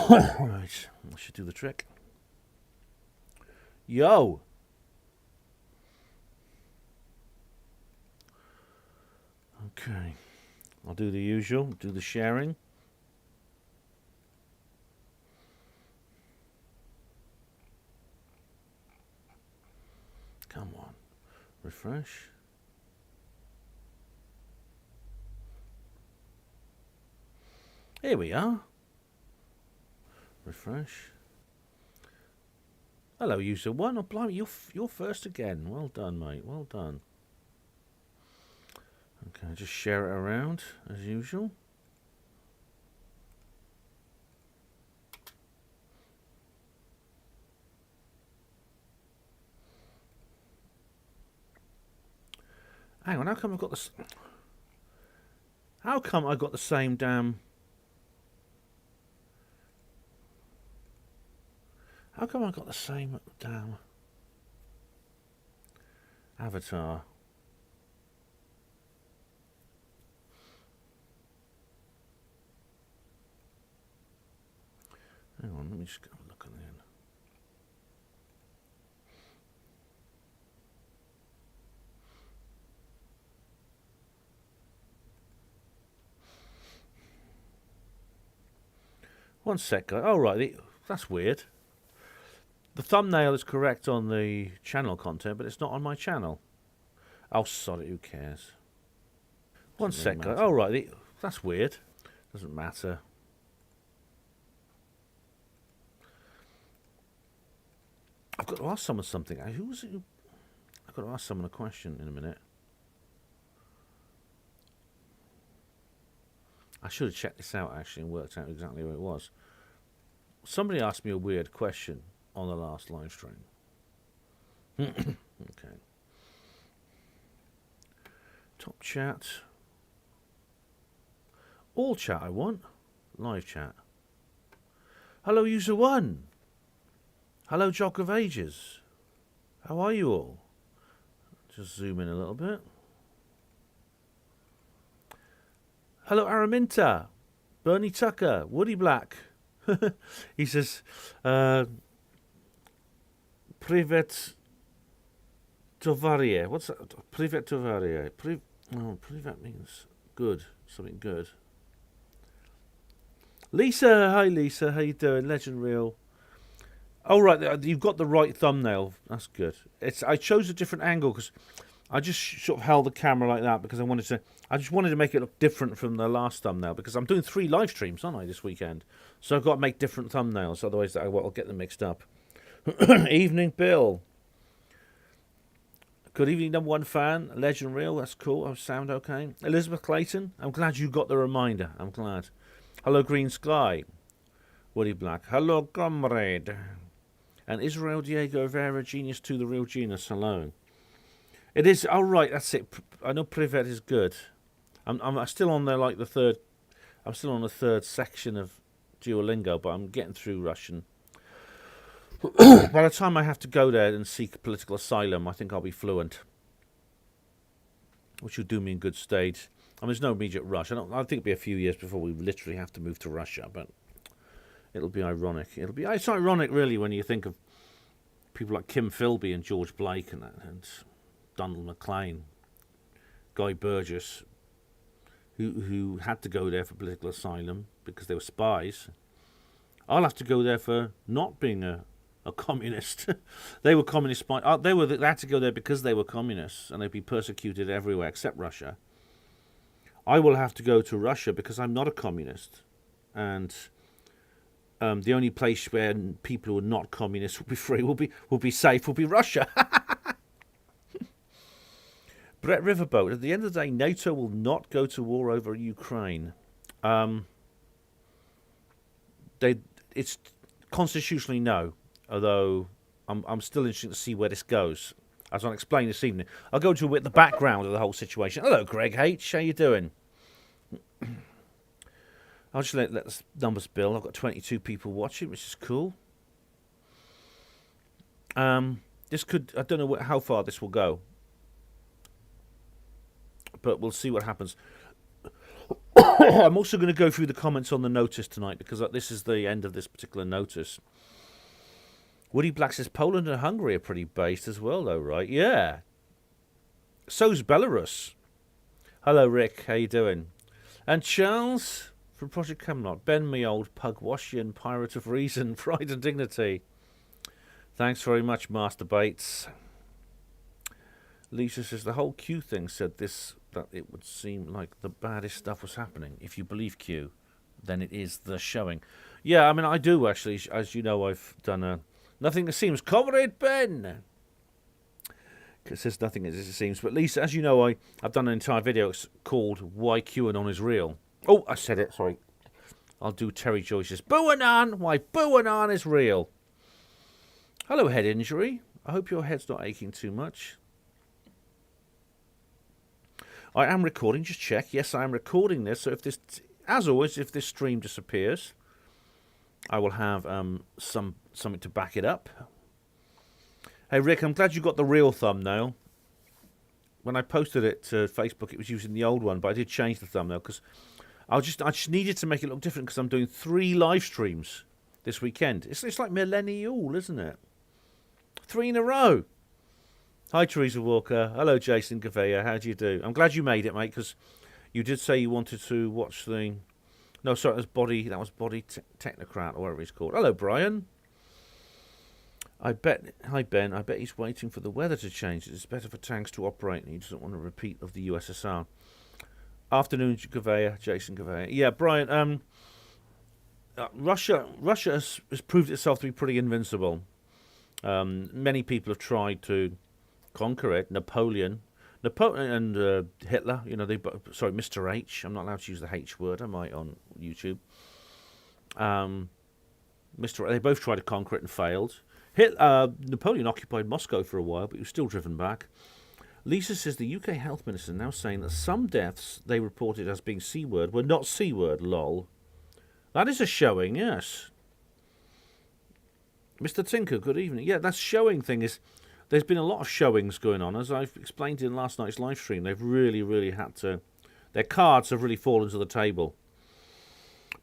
Right, I should do the trick. Yo! Okay. I'll do the usual, do the sharing. Come on. Refresh. Here we are. Refresh. Hello, user one. Oh, blimey, you're first again. Well done, mate. Well done. Okay, just share it around as usual. Hang on, how come I've got this? How come I got the same damn? How come I got the same damn avatar? Hang on, let me just have a look at it. One sec, guys. Oh, right, that's weird. The thumbnail is correct on the channel content, but it's not on my channel. Oh, sorry, who cares? One sec, guys. Oh, right, that's weird. Doesn't matter. I've got to ask someone something. Who was it? I've got to ask someone a question in a minute. I should have checked this out, actually, and worked out exactly who it was. Somebody asked me a weird question on the last live stream. Okay. Top chat. All chat I want. Live chat. Hello, user one. Hello, Jock of Ages. How are you all? Just zoom in a little bit. Hello, Araminta. Bernie Tucker. Woody Black. He says, Privet Tovarie. What's that? Privet Tovarie. Privet means good. Something good. Lisa. Hi, Lisa. How you doing? Legend Real. Oh, right. You've got the right thumbnail. That's good. I chose a different angle because I just sort of held the camera like that because I just wanted to make it look different from the last thumbnail because I'm doing 3 live streams, aren't I, this weekend? So I've got to make different thumbnails, otherwise I'll get them mixed up. Evening, Bill. Good evening, number 1 fan. Legend Real, that's cool. I sound okay. Elizabeth Clayton, I'm glad you got the reminder. I'm glad. Hello, Green Sky. Woody Black. Hello, comrade. And Israel Diego Vera, Genius to the Real Genius. Hello. It is. Oh, right, that's it. I know Privet is good. I'm still on there, like the third. I'm still on the third section of Duolingo, but I'm getting through Russian. By the time I have to go there and seek political asylum, I think I'll be fluent, which will do me in good stead. I mean, there's no immediate rush. I think it'll be a few years before we literally have to move to Russia, but it'll be ironic. It's ironic, really, when you think of people like Kim Philby and George Blake and Donald MacLean, Guy Burgess, who had to go there for political asylum because they were spies. I'll have to go there for not being a communist. They were communist spies. They had to go there because they were communists and they'd be persecuted everywhere except Russia. I will have to go to Russia because I'm not a communist, and the only place where people who are not communists will be free, will be safe, will be Russia. Brett Riverboat. At the end of the day, NATO will not go to war over Ukraine. It's constitutionally no, although I'm still interested to see where this goes, as I'll explain this evening. I'll go into the background of the whole situation. Hello, Greg H. How you doing? I'll just let the numbers build. I've got 22 people watching, which is cool. This could, I don't know how far this will go, but we'll see what happens. I'm also going to go through the comments on the notice tonight, because this is the end of this particular notice. Woody Black says Poland and Hungary are pretty based as well, though, right? Yeah. So's Belarus. Hello, Rick. How you doing? And Charles from Project Camelot. Ben, me old Pugwashian pirate of reason, pride and dignity. Thanks very much, Master Bates. Lisa says the whole Q thing said this, that it would seem like the baddest stuff was happening. If you believe Q, then it is the showing. Yeah, I mean, I do actually. As you know, I've done a Nothing That Seems. Comrade Ben! It says nothing as it seems. But Lisa, as you know, I've done an entire video called Why QAnon is Real. Oh, I said it, sorry. I'll do Terry Joyce's Booanon! Why Booanon is Real. Hello, head injury. I hope your head's not aching too much. I am recording, just check. Yes, I am recording this. So if this, as always, if this stream disappears, I will have something to back it up. Hey, Rick, I'm glad you got the real thumbnail. When I posted it to Facebook, it was using the old one, but I did change the thumbnail because I just needed to make it look different, because I'm doing 3 live streams this weekend. It's like millennial, isn't it? 3 in a row. Hi, Teresa Walker. Hello, Jason Gavea. How do you do? I'm glad you made it, mate, because you did say you wanted to watch the... No, sorry, that was Body Technocrat, or whatever he's called. Hello, Brian. Hi, Ben. I bet he's waiting for the weather to change. It's better for tanks to operate, and he doesn't want a repeat of the USSR. Afternoon, Gavea, Jason Gavea. Yeah, Brian, Russia has proved itself to be pretty invincible. Many people have tried to conquer it. Napoleon and Hitler, you know, Mr. H. I'm not allowed to use the H word, am I, on YouTube? They both tried to conquer it and failed. Napoleon occupied Moscow for a while, but he was still driven back. Lisa says the UK health minister is now saying that some deaths they reported as being C-word were not C-word, lol. That is a showing, yes. Mr. Tinker, good evening. Yeah, that showing thing is... There's been a lot of showings going on. As I've explained in last night's live stream, they've really had to... Their cards have really fallen to the table.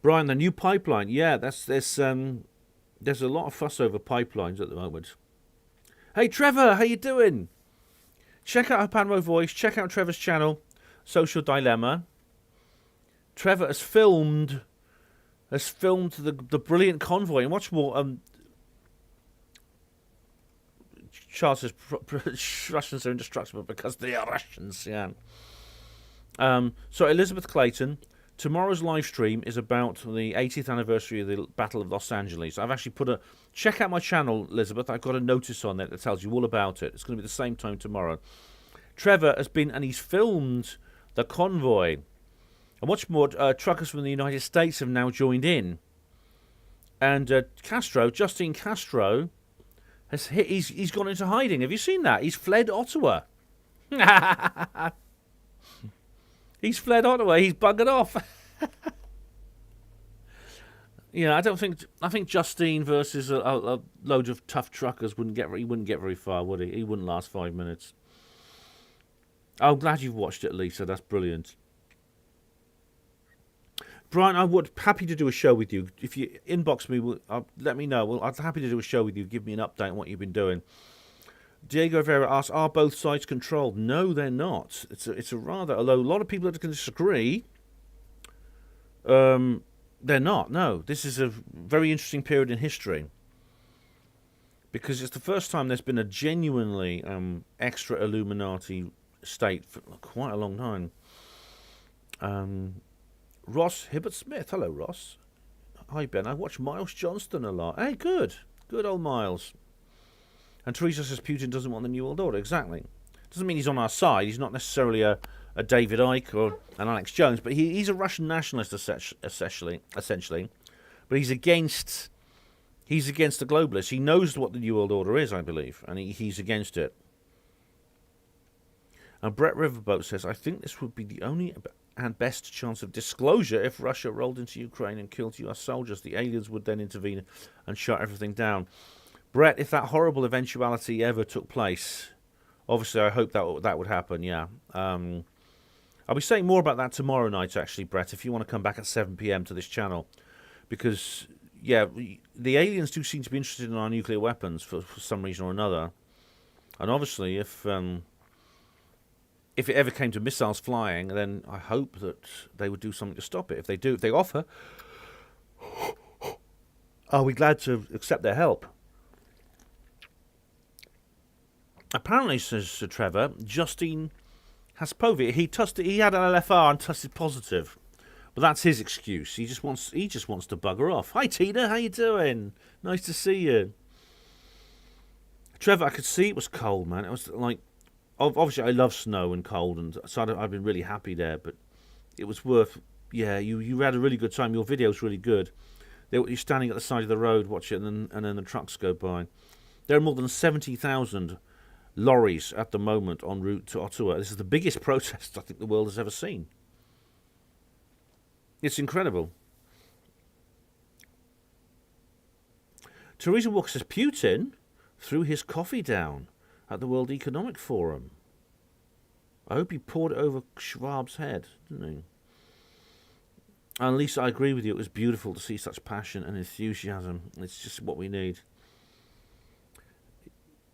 Brian, the new pipeline. Yeah, there's a lot of fuss over pipelines at the moment. Hey, Trevor, how you doing? Check out Panro Voice. Check out Trevor's channel, Social Dilemma. Trevor has filmed the brilliant convoy. And what's more, Charles says Russians are indestructible because they are Russians. Yeah. So Elizabeth Clayton, tomorrow's live stream is about the 80th anniversary of the Battle of Los Angeles. I've actually check out my channel, Elizabeth. I've got a notice on there that tells you all about it. It's going to be the same time tomorrow. Trevor has been and he's filmed the convoy. And what's more, truckers from the United States have now joined in. And Justine Castro, he's gone into hiding. Have you seen that? He's fled Ottawa. He's fled Ottawa. He's buggered off. Yeah, I think Justine versus a load of tough truckers wouldn't get very far, would he? He wouldn't last 5 minutes. I'm glad you've watched it, Lisa. That's brilliant. Brian, I would happy to do a show with you. If you inbox me, let me know. Well, I'm happy to do a show with you. Give me an update on what you've been doing. Diego Vera asks, are both sides controlled? No, they're not. It's a rather, although a lot of people can disagree, they're not. No, this is a very interesting period in history. Because it's the first time there's been a genuinely extra Illuminati state for quite a long time. Ross Hibbert-Smith. Hello, Ross. Hi, Ben. I watch Miles Johnston a lot. Hey, good. Good old Miles. And Teresa says Putin doesn't want the New World Order. Exactly. Doesn't mean he's on our side. He's not necessarily a David Icke or an Alex Jones, but he's a Russian nationalist, essentially. But he's against the globalists. He knows what the New World Order is, I believe, and he's against it. And Brett Riverboat says, I think this would be the only and best chance of disclosure if Russia rolled into Ukraine and killed US soldiers. The aliens would then intervene and shut everything down. Brett, if that horrible eventuality ever took place, obviously I hope that would happen, yeah. I I'll be saying more about that tomorrow night, actually, Brett, if you want to come back at 7 p.m. to this channel. Because, yeah, the aliens do seem to be interested in our nuclear weapons for some reason or another. And obviously, if it ever came to missiles flying, then I hope that they would do something to stop it. If they do, if they offer, are we glad to accept their help? Apparently, says Sir Trevor, Justine has COVID. He had an LFR and tested positive. But that's his excuse. He just wants to bugger off. Hi Tina, how you doing? Nice to see you. Trevor, I could see it was cold, man. It was like, obviously I love snow and cold, and so I've been really happy there. But it was worth. Yeah, you had a really good time. Your video's really good. You're standing at the side of the road watching, and then the trucks go by. There are more than 70,000 lorries at the moment en route to Ottawa. This is the biggest protest I think the world has ever seen. It's incredible. Teresa Walker says Putin threw his coffee down at the World Economic Forum. I hope he poured it over Schwab's head, didn't he? And Lisa, I agree with you. It was beautiful to see such passion and enthusiasm. It's just what we need.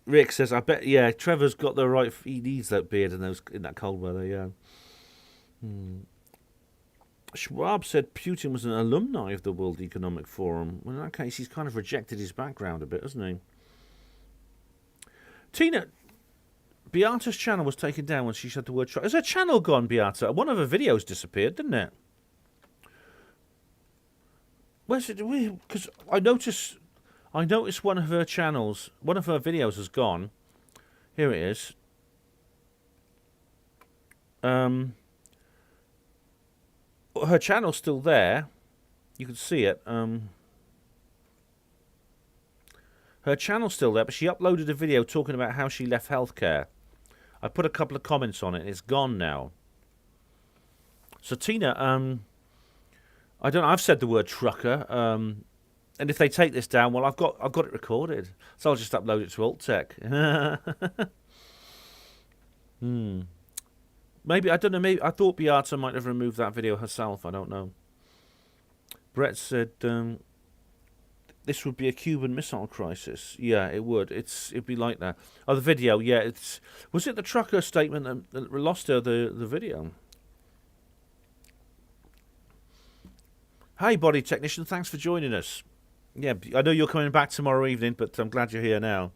Rick says, I bet, yeah, Trevor's got the right, he needs that beard in that cold weather, yeah. Schwab said Putin was an alumni of the World Economic Forum. Well, in that case, he's kind of rejected his background a bit, hasn't he? Tina, Beata's channel was taken down when she said the word truck. Has her channel gone, Beata? One of her videos disappeared, didn't it? Where's it? Because I noticed one of her channels, one of her videos has gone. Here it is. Her channel's still there. You can see it. Her channel's still there, but she uploaded a video talking about how she left healthcare. I put a couple of comments on it, and it's gone now. So Tina, I don't know. I've said the word trucker, and if they take this down, well, I've got it recorded, so I'll just upload it to Alt-Tech. Maybe, I don't know. Maybe I thought Beata might have removed that video herself. I don't know. Brett said this would be a Cuban Missile Crisis. Yeah, it would. It'd be like that. Oh, the video. Yeah, was it the trucker statement that lost her the video? Hi, Body Technician. Thanks for joining us. Yeah, I know you're coming back tomorrow evening, but I'm glad you're here now.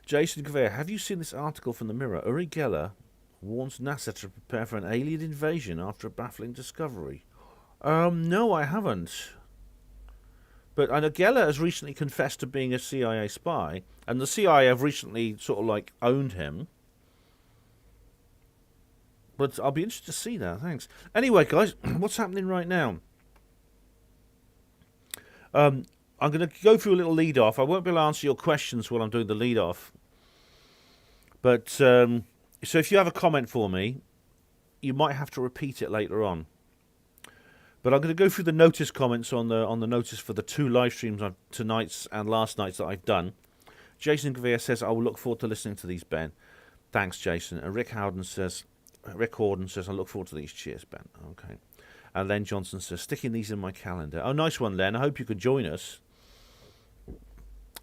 Jason Gavere, have you seen this article from the Mirror? Uri Geller warns NASA to prepare for an alien invasion after a baffling discovery. No, I haven't. But I know Geller has recently confessed to being a CIA spy, and the CIA have recently sort of like owned him. But I'll be interested to see that. Thanks. Anyway, guys, what's happening right now? I'm going to go through a little lead-off. I won't be able to answer your questions while I'm doing the lead-off. But, so if you have a comment for me, you might have to repeat it later on. But I'm going to go through the notice comments on the notice for the 2 live streams on tonight's and last night's that I've done. Jason Gavere says, I will look forward to listening to these, Ben. Thanks, Jason. And Rick Horden says, I look forward to these. Cheers, Ben. Okay. And Len Johnson says, sticking these in my calendar. Oh, nice one, Len. I hope you can join us.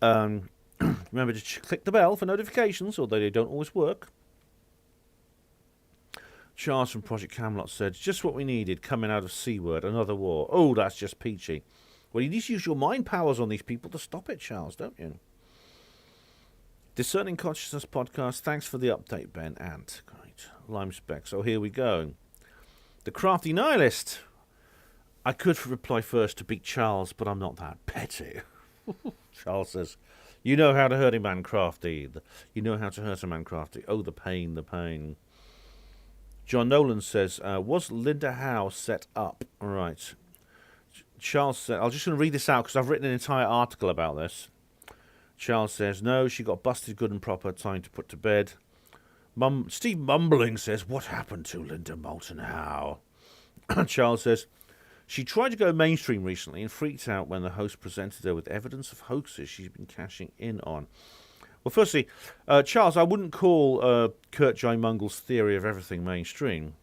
Remember to click the bell for notifications, although they don't always work. Charles from Project Camelot said, just what we needed coming out of C-word, another war. Oh, that's just peachy. Well, you need to use your mind powers on these people to stop it, Charles, don't you? Discerning Consciousness Podcast, thanks for the update, Ben. And, great, Lime Spec. So here we go. The Crafty Nihilist. I could reply first to beat Charles, but I'm not that petty. Charles says, you know how to hurt a man, Crafty. You know how to hurt a man, Crafty. Oh, the pain, the pain. John Nolan says, was Linda Howe set up? All right. Charles said, I'm just going to read this out because I've written an entire article about this. Charles says, no, she got busted good and proper, time to put to bed. Steve Mumbling says, what happened to Linda Moulton Howe? Charles says, she tried to go mainstream recently and freaked out when the host presented her with evidence of hoaxes she's been cashing in on. Well, firstly, Charles, I wouldn't call Kurt J. Mungle's theory of everything mainstream.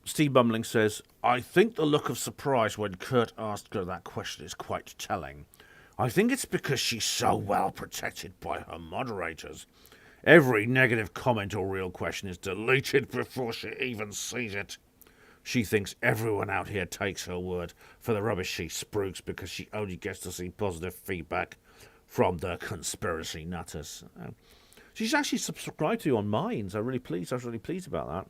Steve Bumling says, I think the look of surprise when Kurt asked her that question is quite telling. I think it's because she's so well protected by her moderators. Every negative comment or real question is deleted before she even sees it. She thinks everyone out here takes her word for the rubbish she spruiks because she only gets to see positive feedback from the conspiracy nutters. She's actually subscribed to you on Minds. I was really pleased about that.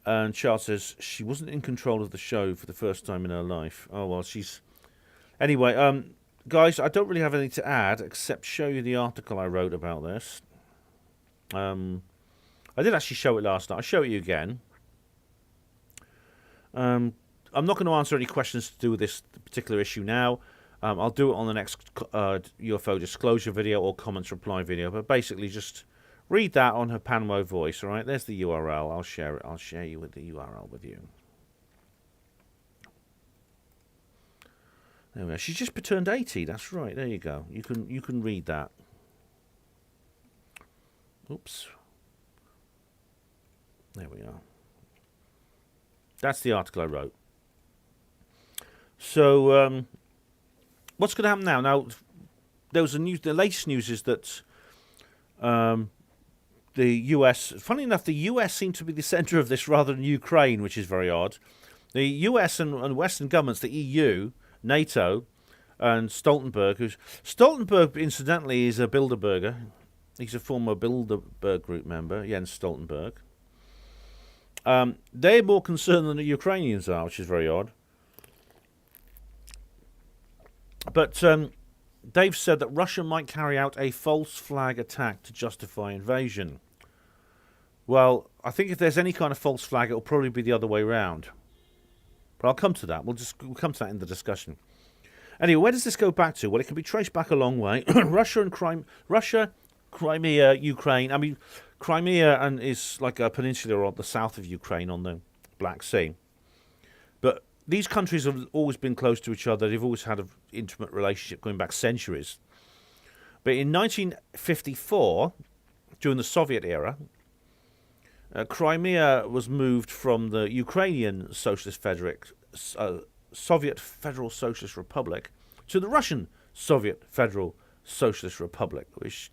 And Charles says she wasn't in control of the show for the first time in her life. Oh, well, she's... Anyway, guys, I don't really have anything to add except show you the article I wrote about this. I did actually show it last night. I'll show it you again. I'm not going to answer any questions to do with this particular issue now. I'll do it on the next UFO disclosure video or comments reply video. But basically, just read that on her Panwo voice. All right, there's the URL. I'll share it. I'll share you with the URL with you. There we go. She's just turned 80. That's right. There you go. You can read that. Oops. There we are. That's the article I wrote. So, what's going to happen now? Now, there was the latest news is that the US, funny enough, the US seemed to be the centre of this rather than Ukraine, which is very odd. The US and Western governments, the EU, NATO, and Stoltenberg, Stoltenberg, incidentally, is a Bilderberger. He's a former Bilderberg group member, Jens Stoltenberg. They're more concerned than the Ukrainians are, which is very odd. But they've said that Russia might carry out a false flag attack to justify invasion. Well, I think if there's any kind of false flag, it'll probably be the other way around. But I'll come to that. We'll come to that in the discussion. Anyway, where does this go back to? Well, it can be traced back a long way. Russia, Crimea, Ukraine. I mean, Crimea is like a peninsula on the south of Ukraine on the Black Sea. But these countries have always been close to each other. They've always had an intimate relationship going back centuries. But in 1954, during the Soviet era, Crimea was moved from the Ukrainian Soviet Federal Socialist Republic to the Russian Soviet Federal Socialist Republic, which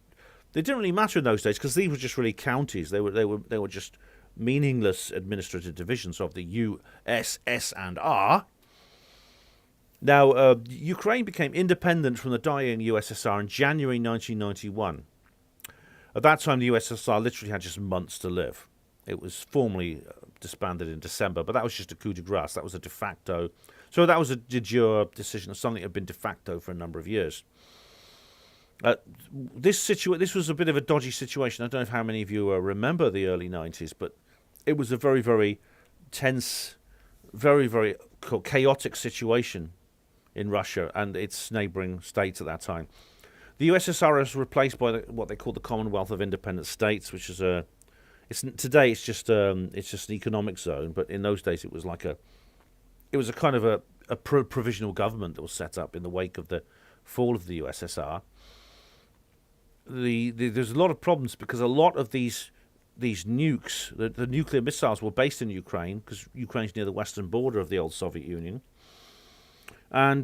they didn't really matter in those days because these were just really counties. They were just meaningless administrative divisions of the USSR. Now, Ukraine became independent from the dying USSR in January 1991. At that time, the USSR literally had just months to live. It was formally disbanded in December, but that was just a coup de grace. That was a de facto. So that was a de jure decision of something that had been de facto for a number of years. This was a bit of a dodgy situation. I don't know how many of you remember the early 90s, but it was a very, very tense, very, very chaotic situation in Russia and its neighbouring states at that time. The USSR was replaced by what they call the Commonwealth of Independent States, which is today it's just an economic zone, but in those days it was a kind of a provisional government that was set up in the wake of the fall of the USSR. There's a lot of problems because a lot of these nukes, the nuclear missiles, were based in Ukraine because Ukraine's near the western border of the old Soviet Union. And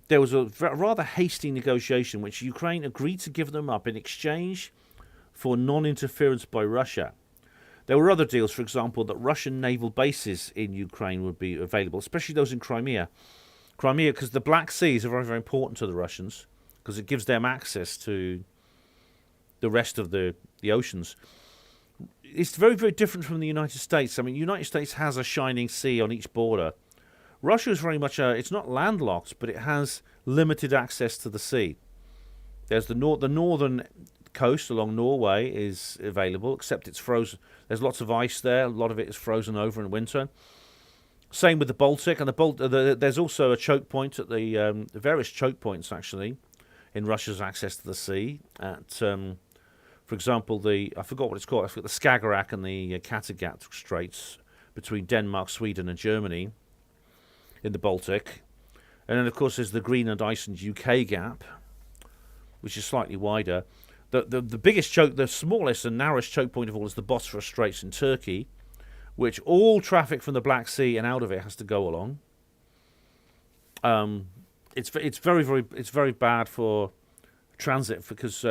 there was a rather hasty negotiation which Ukraine agreed to give them up in exchange for non-interference by Russia. There were other deals, for example, that Russian naval bases in Ukraine would be available, especially those in Crimea. Crimea, because the Black Sea is very, very important to the Russians because it gives them access to the rest of the oceans. It's very, very different from the United States. I mean, the United States has a shining sea on each border. Russia is very much it's not landlocked, but it has limited access to the sea. There's the northern coast along Norway is available, except it's frozen. There's lots of ice there. A lot of it is frozen over in winter. Same with the Baltic, and there's also a choke point at the various choke points actually in Russia's access to the sea. At, for example, I forgot what it's called. I forgot the Skagerrak and the Kattegat Straits between Denmark, Sweden, and Germany in the Baltic, and then of course there's the Greenland, Iceland, UK gap. which is slightly wider. The biggest choke, the smallest and narrowest choke point of all is the Bosphorus Straits in Turkey, which all traffic from the Black Sea and out of it has to go along. It's very bad for transit because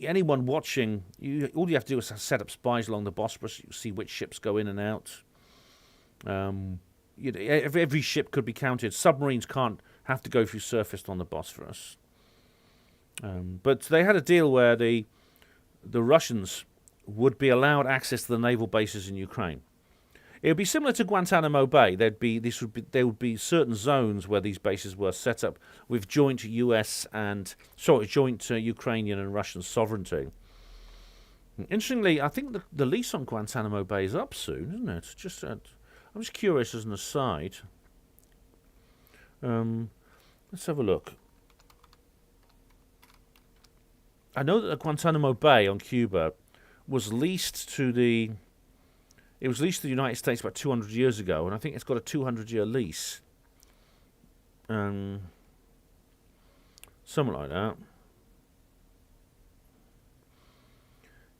anyone watching, all you have to do is set up spies along the Bosphorus. You see which ships go in and out. Every ship could be counted. Submarines can't have to go through surface on the Bosphorus. But they had a deal where the Russians would be allowed access to the naval bases in Ukraine. It would be similar to Guantanamo Bay. There would be certain zones where these bases were set up with joint Ukrainian and Russian sovereignty. Interestingly, I think the lease on Guantanamo Bay is up soon, isn't it? I'm just curious as an aside. Let's have a look. I know that Guantanamo Bay on Cuba was leased to the United States about 200 years ago, and I think it's got a 200-year lease. Something like that.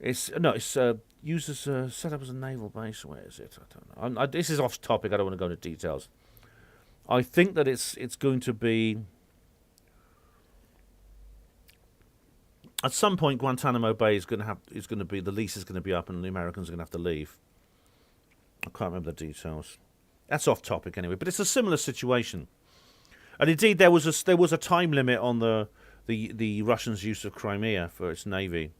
It's used as set up as a naval base. Where is it? I don't know. This is off topic. I don't want to go into details. I think that it's going to be at some point. Guantanamo Bay the lease is going to be up, and the Americans are going to have to leave. I can't remember the details. That's off topic anyway, but it's a similar situation. And indeed, there was a time limit on the Russians' use of Crimea for its navy.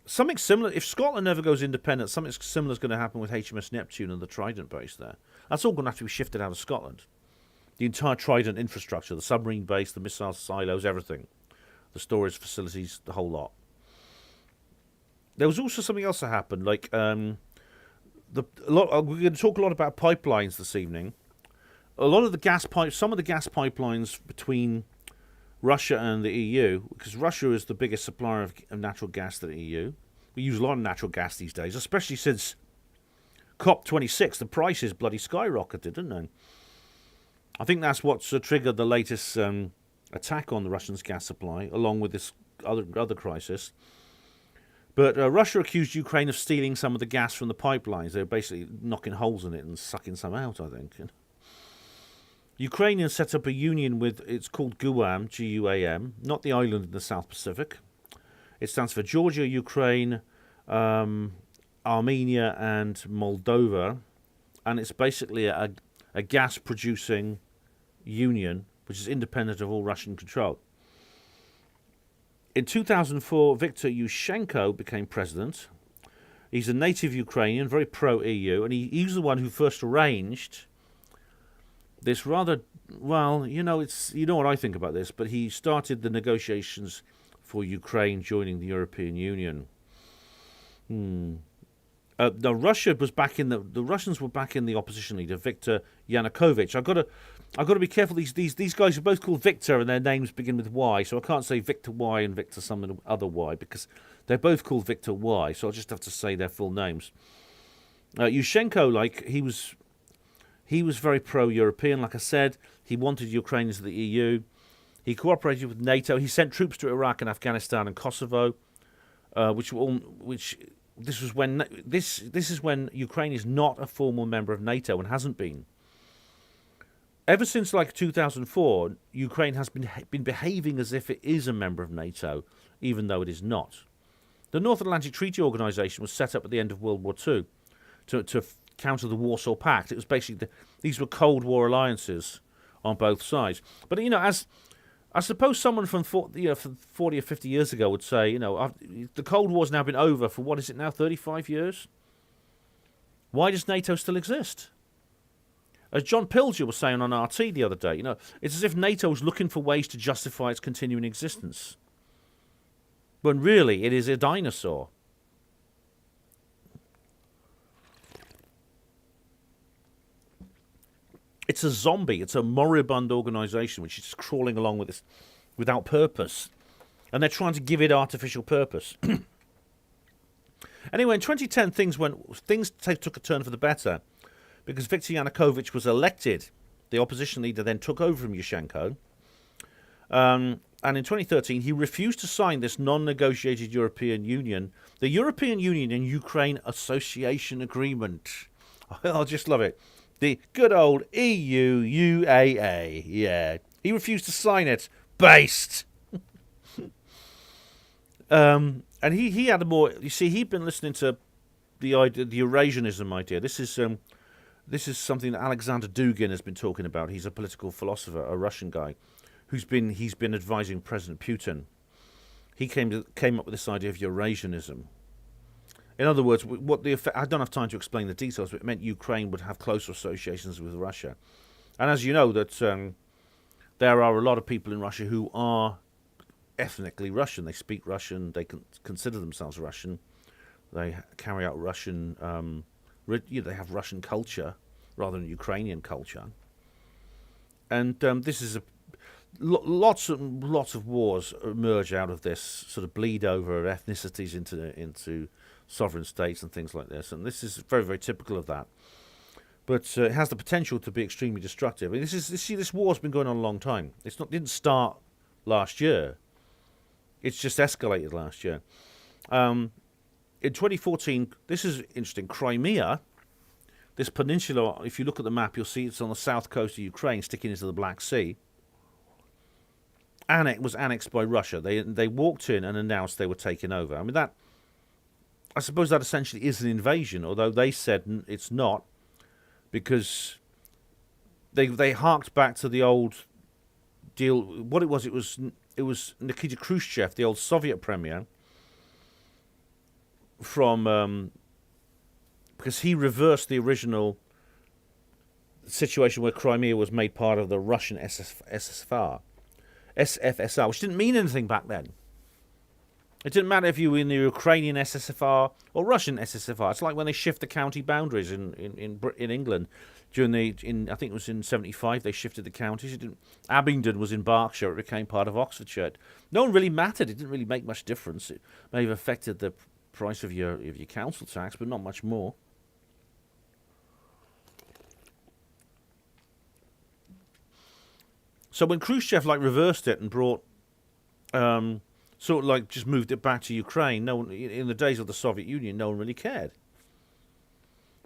Something similar. If Scotland never goes independent, something similar is going to happen with HMS Neptune and the Trident base there. That's all going to have to be shifted out of Scotland. The entire Trident infrastructure, the submarine base, the missile silos, everything, the storage facilities, the whole lot. There was also something else that happened, like. We're going to talk a lot about pipelines this evening. Some of the gas pipelines between Russia and the EU, because Russia is the biggest supplier of natural gas to the EU. We use a lot of natural gas these days, especially since COP26. The prices bloody skyrocketed, didn't they? I think that's what's triggered the latest attack on the Russians' gas supply, along with this other crisis. But Russia accused Ukraine of stealing some of the gas from the pipelines. They were basically knocking holes in it and sucking some out, I think. Ukrainians set up a union it's called GUAM, G-U-A-M, not the island in the South Pacific. It stands for Georgia, Ukraine, Armenia, and Moldova. And it's basically a gas-producing union, which is independent of all Russian control. In 2004, Viktor Yushchenko became president. He's a native Ukrainian, very pro-EU, and he was the one who first arranged this rather, you know what I think about this, but he started the negotiations for Ukraine joining the European Union. Now Russia was back in the Russians were back in the opposition leader, Viktor Yanukovych. I've got to be careful. These guys are both called Victor, and their names begin with Y, so I can't say Victor Y and Victor some other Y because they're both called Victor Y. So I'll just have to say their full names. Yushchenko, he was very pro-European. Like I said, he wanted Ukraine into the EU. He cooperated with NATO. He sent troops to Iraq and Afghanistan and Kosovo, This is when Ukraine is not a formal member of NATO and hasn't been. Ever since 2004, Ukraine has been behaving as if it is a member of NATO, even though it is not. The North Atlantic Treaty Organization was set up at the end of World War II to counter the Warsaw Pact. It was basically these were Cold War alliances on both sides. But as I suppose someone from 40 or 50 years ago would say, the Cold War's now been over for, what is it now, 35 years? Why does NATO still exist? As John Pilger was saying on RT the other day, it's as if NATO is looking for ways to justify its continuing existence. When really it is a dinosaur. It's a zombie. It's a moribund organization which is crawling along with this without purpose. And they're trying to give it artificial purpose. Anyway, in 2010, things took a turn for the better because Viktor Yanukovych was elected. The opposition leader then took over from Yushchenko. And in 2013, he refused to sign this non-negotiated European Union, the European Union and Ukraine Association Agreement. I just love it. The good old EU-UAA. Yeah. He refused to sign it. Based. And he had a more... You see, he'd been listening to the idea, the Eurasianism idea. This is something that Alexander Dugin has been talking about. He's a political philosopher, a Russian guy, he's been advising President Putin. He came up with this idea of Eurasianism. In other words, I don't have time to explain the details, but it meant Ukraine would have closer associations with Russia. And as you know, that there are a lot of people in Russia who are ethnically Russian. They speak Russian. They consider themselves Russian. They carry out Russian. They have Russian culture rather than Ukrainian culture. And this is lots of wars emerge out of this sort of bleed over of ethnicities into sovereign states and things like this. And this is very, very typical of that. But it has the potential to be extremely destructive. I mean, this war's been going on a long time. Didn't start last year. It's just escalated last year. In 2014, this is interesting. Crimea, this peninsula, if you look at the map, you'll see it's on the south coast of Ukraine, sticking into the Black Sea. Was annexed by Russia. They walked in and announced they were taking over. I mean, I suppose that essentially is an invasion, although they said it's not, because they harked back to the old deal. What it was Nikita Khrushchev, the old Soviet premier, because he reversed the original situation where Crimea was made part of the Russian SFSR, which didn't mean anything back then. It didn't matter if you were in the Ukrainian SSFR or Russian SSFR. It's like when they shift the county boundaries in England I think it was in 75. They shifted the counties. Abingdon was in Berkshire. It became part of Oxfordshire. No one really mattered. It didn't really make much difference. It may have affected the price of your council tax, but not much more. So when Khrushchev reversed it and brought just moved it back to Ukraine, no one, in the days of the Soviet Union, no one really cared.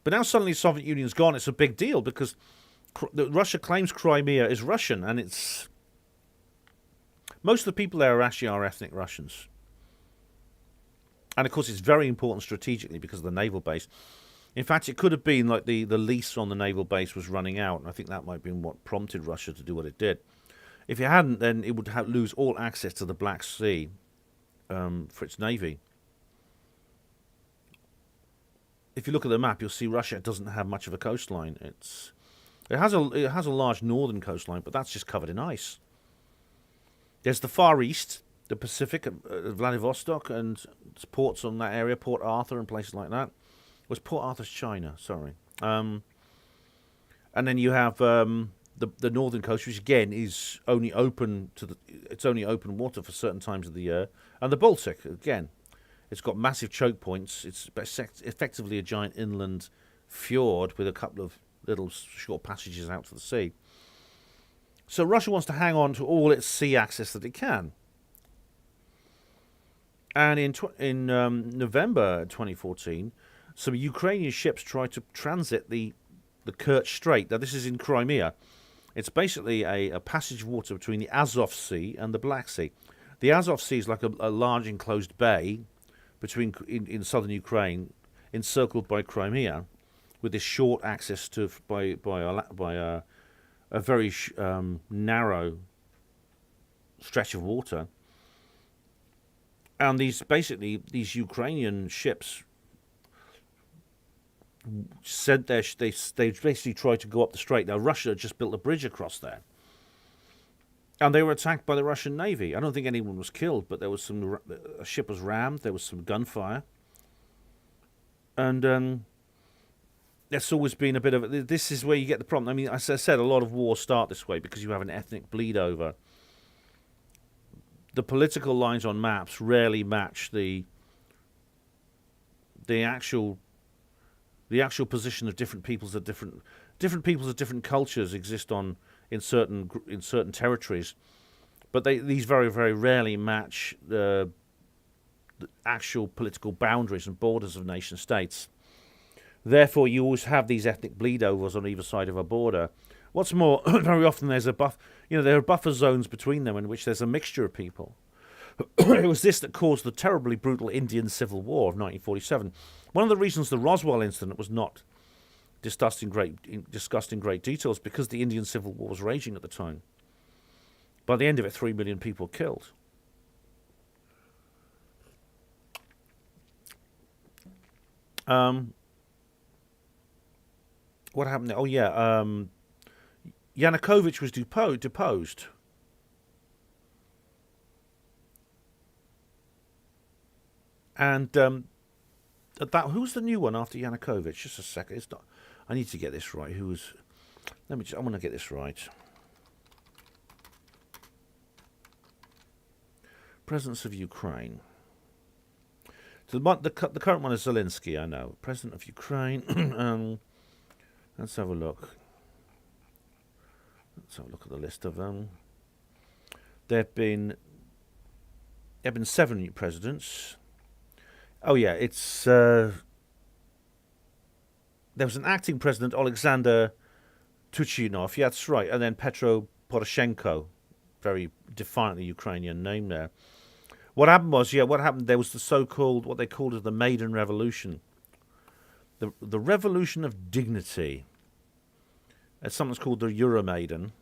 But now suddenly the Soviet Union's gone. It's a big deal because Russia claims Crimea is Russian, and most of the people there are ethnic Russians. And of course, it's very important strategically because of the naval base. In fact, it could have been like the lease on the naval base was running out, and I think that might have been what prompted Russia to do what it did. If it hadn't, then it would lose all access to the Black Sea for its navy. If you look at the map, you'll see Russia doesn't have much of a coastline. It has a large northern coastline, but that's just covered in ice. There's the Far East, the Pacific, Vladivostok, and ports on that area, Port Arthur and places like that. Was Port Arthur's China? Sorry. And then you have the northern coast, which again is only open it's only open water for certain times of the year, and the Baltic again. It's got massive choke points. It's effectively a giant inland fjord with a couple of little short passages out to the sea. So Russia wants to hang on to all its sea access that it can. And in November 2014, some Ukrainian ships tried to transit the Kerch Strait. Now, this is in Crimea. It's basically a passage of water between the Azov Sea and the Black Sea. The Azov Sea is like a large enclosed bay in southern Ukraine, encircled by Crimea, with this short access to by a very narrow stretch of water. And these Ukrainian ships said they basically tried to go up the strait. Now Russia just built a bridge across there, and they were attacked by the Russian Navy. I don't think anyone was killed, but a ship was rammed. There was some gunfire, and there's always been a bit of this is where you get the problem. I mean, as I said, a lot of wars start this way because you have an ethnic bleed over. The political lines on maps rarely match the actual position of different peoples. Different peoples of different cultures exist in certain territories, but these very, very rarely match the actual political boundaries and borders of nation states. Therefore, you always have these ethnic bleedovers on either side of a border. What's more, very often there are buffer zones between them in which there's a mixture of people. It was this that caused the terribly brutal Indian Civil War of 1947. One of the reasons the Roswell incident was not discussed in great detail is because the Indian Civil War was raging at the time. By the end of it, 3 million people killed. What happened there? Oh, yeah. Yanukovych was deposed. And who's the new one after Yanukovych? Just a second. It's not. I need to get this right. I want to get this right. Presidents of Ukraine. So the current one is Zelensky, I know. President of Ukraine. Let's have a look. Let's have a look at the list of them. There have been 7 new presidents. Oh yeah, it's there was an acting president, Alexander Tuchinov. Yeah, that's right, and then Petro Poroshenko, very defiantly Ukrainian name there. What happened was, there was the so-called, what they called as the Maidan Revolution. The Revolution of Dignity. It's something called the Euromaidan.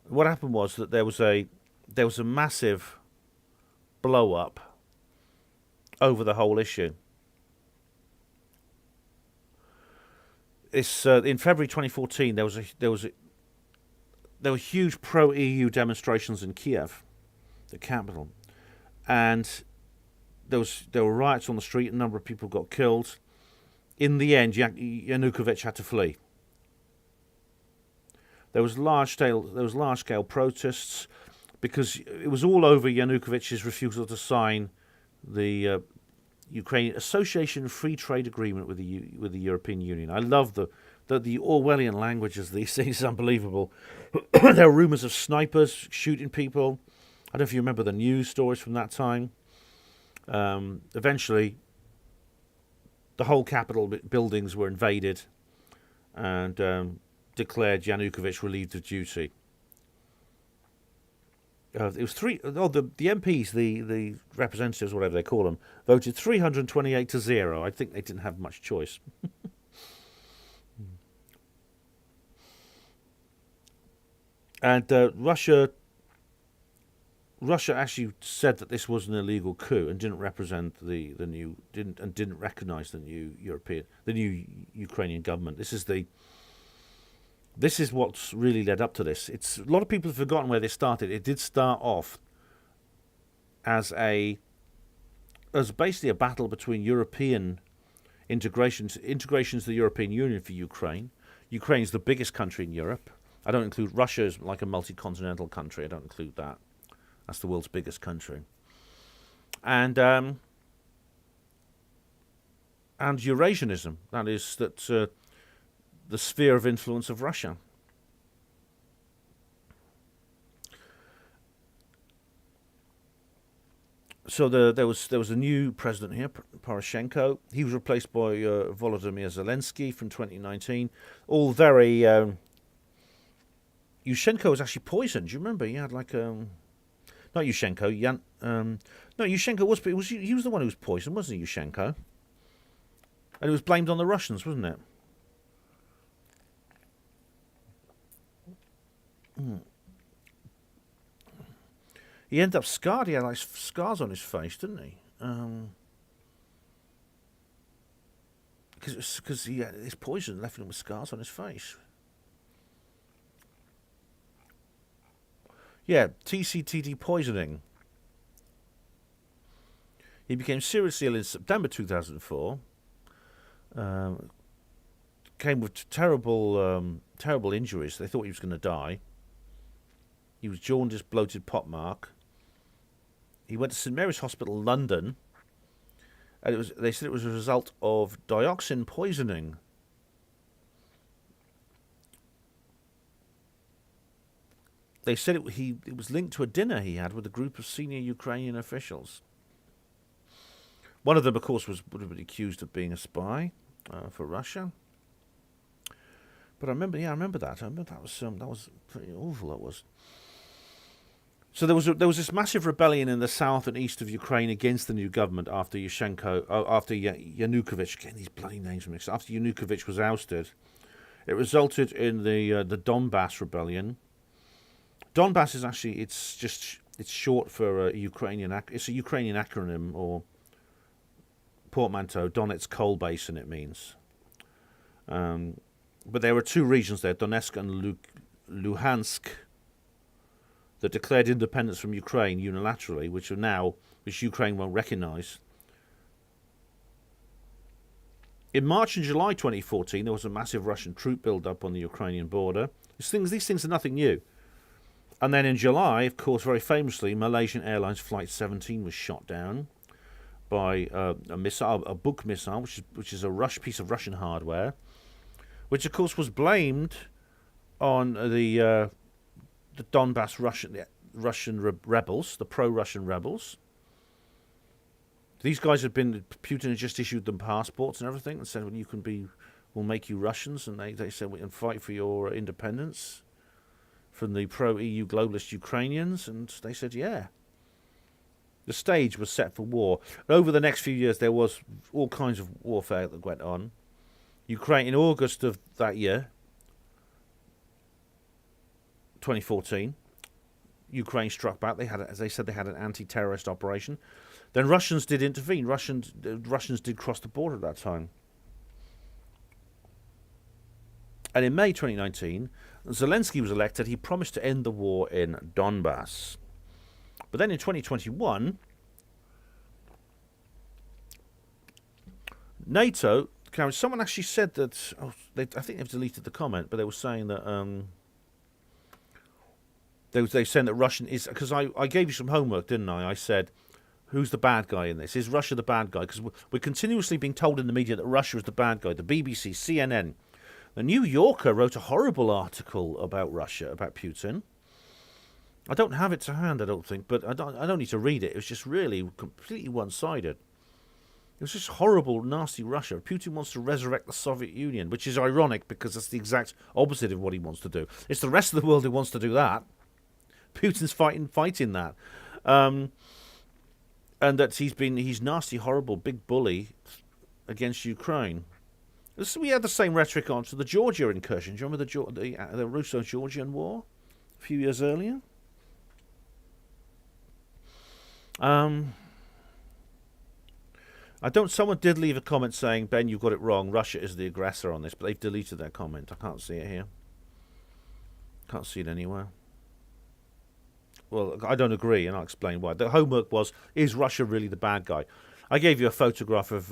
What happened was that there was a massive blow-up over the whole issue. It's in February 2014. There were huge pro-EU demonstrations in Kiev, the capital, and there were riots on the street. A number of people got killed. In the end, Yanukovych had to flee. There was large scale protests because it was all over Yanukovych's refusal to sign the Ukrainian Association Free Trade Agreement with the European Union. I love the Orwellian language of these things. It's unbelievable. There are rumours of snipers shooting people. I don't know if you remember the news stories from that time. Eventually, the whole Capitol buildings were invaded and declared Yanukovych relieved of duty. It was the MPs, the representatives, whatever they call them, voted 328 to 0. I think they didn't have much choice. And Russia actually said that this was an illegal coup and didn't represent didn't recognise the new Ukrainian government. This is what's really led up to this. A lot of people have forgotten where this started. It did start off as basically a battle between European integrations to the European Union for Ukraine. Ukraine's the biggest country in Europe. I don't include Russia as like a multi-continental country. I don't include that. That's the world's biggest country. And Eurasianism. That is the sphere of influence of Russia. So there was a new president here, Poroshenko. He was replaced by Volodymyr Zelensky from 2019. All very. Yushchenko was actually poisoned. Do you remember? He had like not Yushchenko. No, Yushchenko he was the one who was poisoned, wasn't he, Yushchenko? And it was blamed on the Russians, wasn't it? He ended up scarred. He had like scars on his face, didn't he? Because his poison left him with scars on his face. Yeah, TCTD poisoning. He became seriously ill in September 2004. Came with terrible injuries. They thought he was going to die. He was jaundiced, bloated, pockmark. He went to St Mary's Hospital, London, and they said it was a result of dioxin poisoning. they said it was linked to a dinner he had with a group of senior Ukrainian officials. One of them, of course, would have been accused of being a spy for Russia. But I remember that. I remember that was pretty awful. That was. So there was this massive rebellion in the south and east of Ukraine against the new government after Yanukovych. Again, these bloody names are mixed. After Yanukovych was ousted, it resulted in the Donbass rebellion. Donbass is actually it's short for a Ukrainian. It's a Ukrainian acronym or portmanteau. Donetsk coal basin it means. But there were two regions there, Donetsk and Luhansk, that declared independence from Ukraine unilaterally, which Ukraine won't recognise. In March and July 2014, there was a massive Russian troop build-up on the Ukrainian border. These things are nothing new. And then in July, of course, very famously, Malaysian Airlines Flight 17 was shot down by a Buk missile, which is a piece of Russian hardware, which of course was blamed on the Donbass Russian rebels, the pro-Russian rebels. These guys Putin had just issued them passports and everything and said, well, we'll make you Russians, and they said we can fight for your independence from the pro-EU globalist Ukrainians, and they said, yeah. The stage was set for war. Over the next few years, there was all kinds of warfare that went on. Ukraine, in August of that year, 2014, Ukraine struck back. As they said, they had an anti-terrorist operation. Then Russians did intervene. Russians did cross the border at that time. And in May 2019, Zelensky was elected. He promised to end the war in Donbass. But then in 2021, NATO, someone actually said that, I think they've deleted the comment, but they were saying that, they were saying that Russian is, because I gave you some homework, didn't I? I said, who's the bad guy in this? Is Russia the bad guy? Because we're continuously being told in the media that Russia is the bad guy. The BBC, CNN. The New Yorker wrote a horrible article about Russia, about Putin. I don't have it to hand, I don't think, but I don't need to read it. It was just really completely one-sided. It was just horrible, nasty Russia. Putin wants to resurrect the Soviet Union, which is ironic because that's the exact opposite of what he wants to do. It's the rest of the world who wants to do that. Putin's fighting that. And that he's nasty, horrible, big bully against Ukraine. We had the same rhetoric on to the Georgia incursion. Do you remember the Russo-Georgian war a few years earlier? Someone did leave a comment saying, Ben, you got it wrong. Russia is the aggressor on this, but they've deleted that comment. I can't see it here. Can't see it anywhere. Well, I don't agree, and I'll explain why. The homework was, is Russia really the bad guy? I gave you a photograph of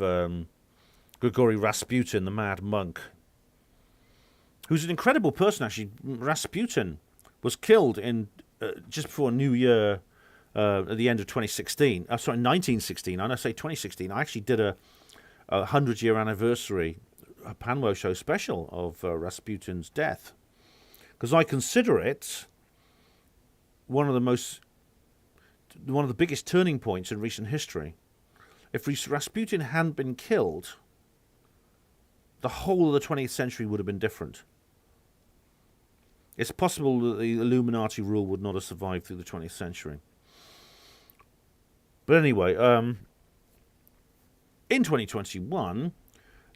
Grigory Rasputin, the mad monk, who's an incredible person, actually. Rasputin was killed in just before New Year, at the end of 2016. 1916. And I say 2016. I actually did a 100-year anniversary, a Panwo show special of Rasputin's death, because I consider it one of the biggest turning points in recent history. If Rasputin hadn't been killed, the whole of the 20th century would have been different. It's possible that the Illuminati rule would not have survived through the 20th century. But anyway, in 2021,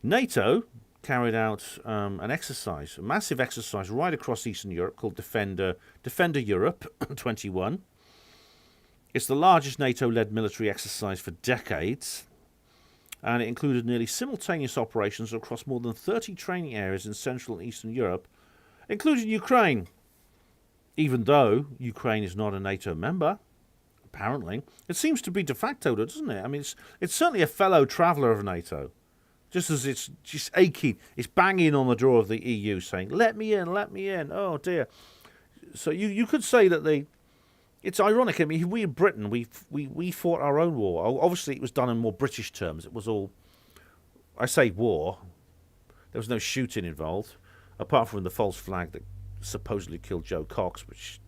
NATO carried out an exercise, a massive exercise right across Eastern Europe called Defender Europe 21. It's the largest NATO-led military exercise for decades, and it included nearly simultaneous operations across more than 30 training areas in Central and Eastern Europe, including Ukraine. Even though Ukraine is not a NATO member, apparently, it seems to be de facto, doesn't it? I mean, it's certainly a fellow traveller of NATO. Just as it's just aching, it's banging on the door of the EU saying, let me in, oh dear. So you could say that it's ironic. I mean, we in Britain, we fought our own war. Obviously, it was done in more British terms. It was all, I say war, there was no shooting involved, apart from the false flag that supposedly killed Joe Cox, which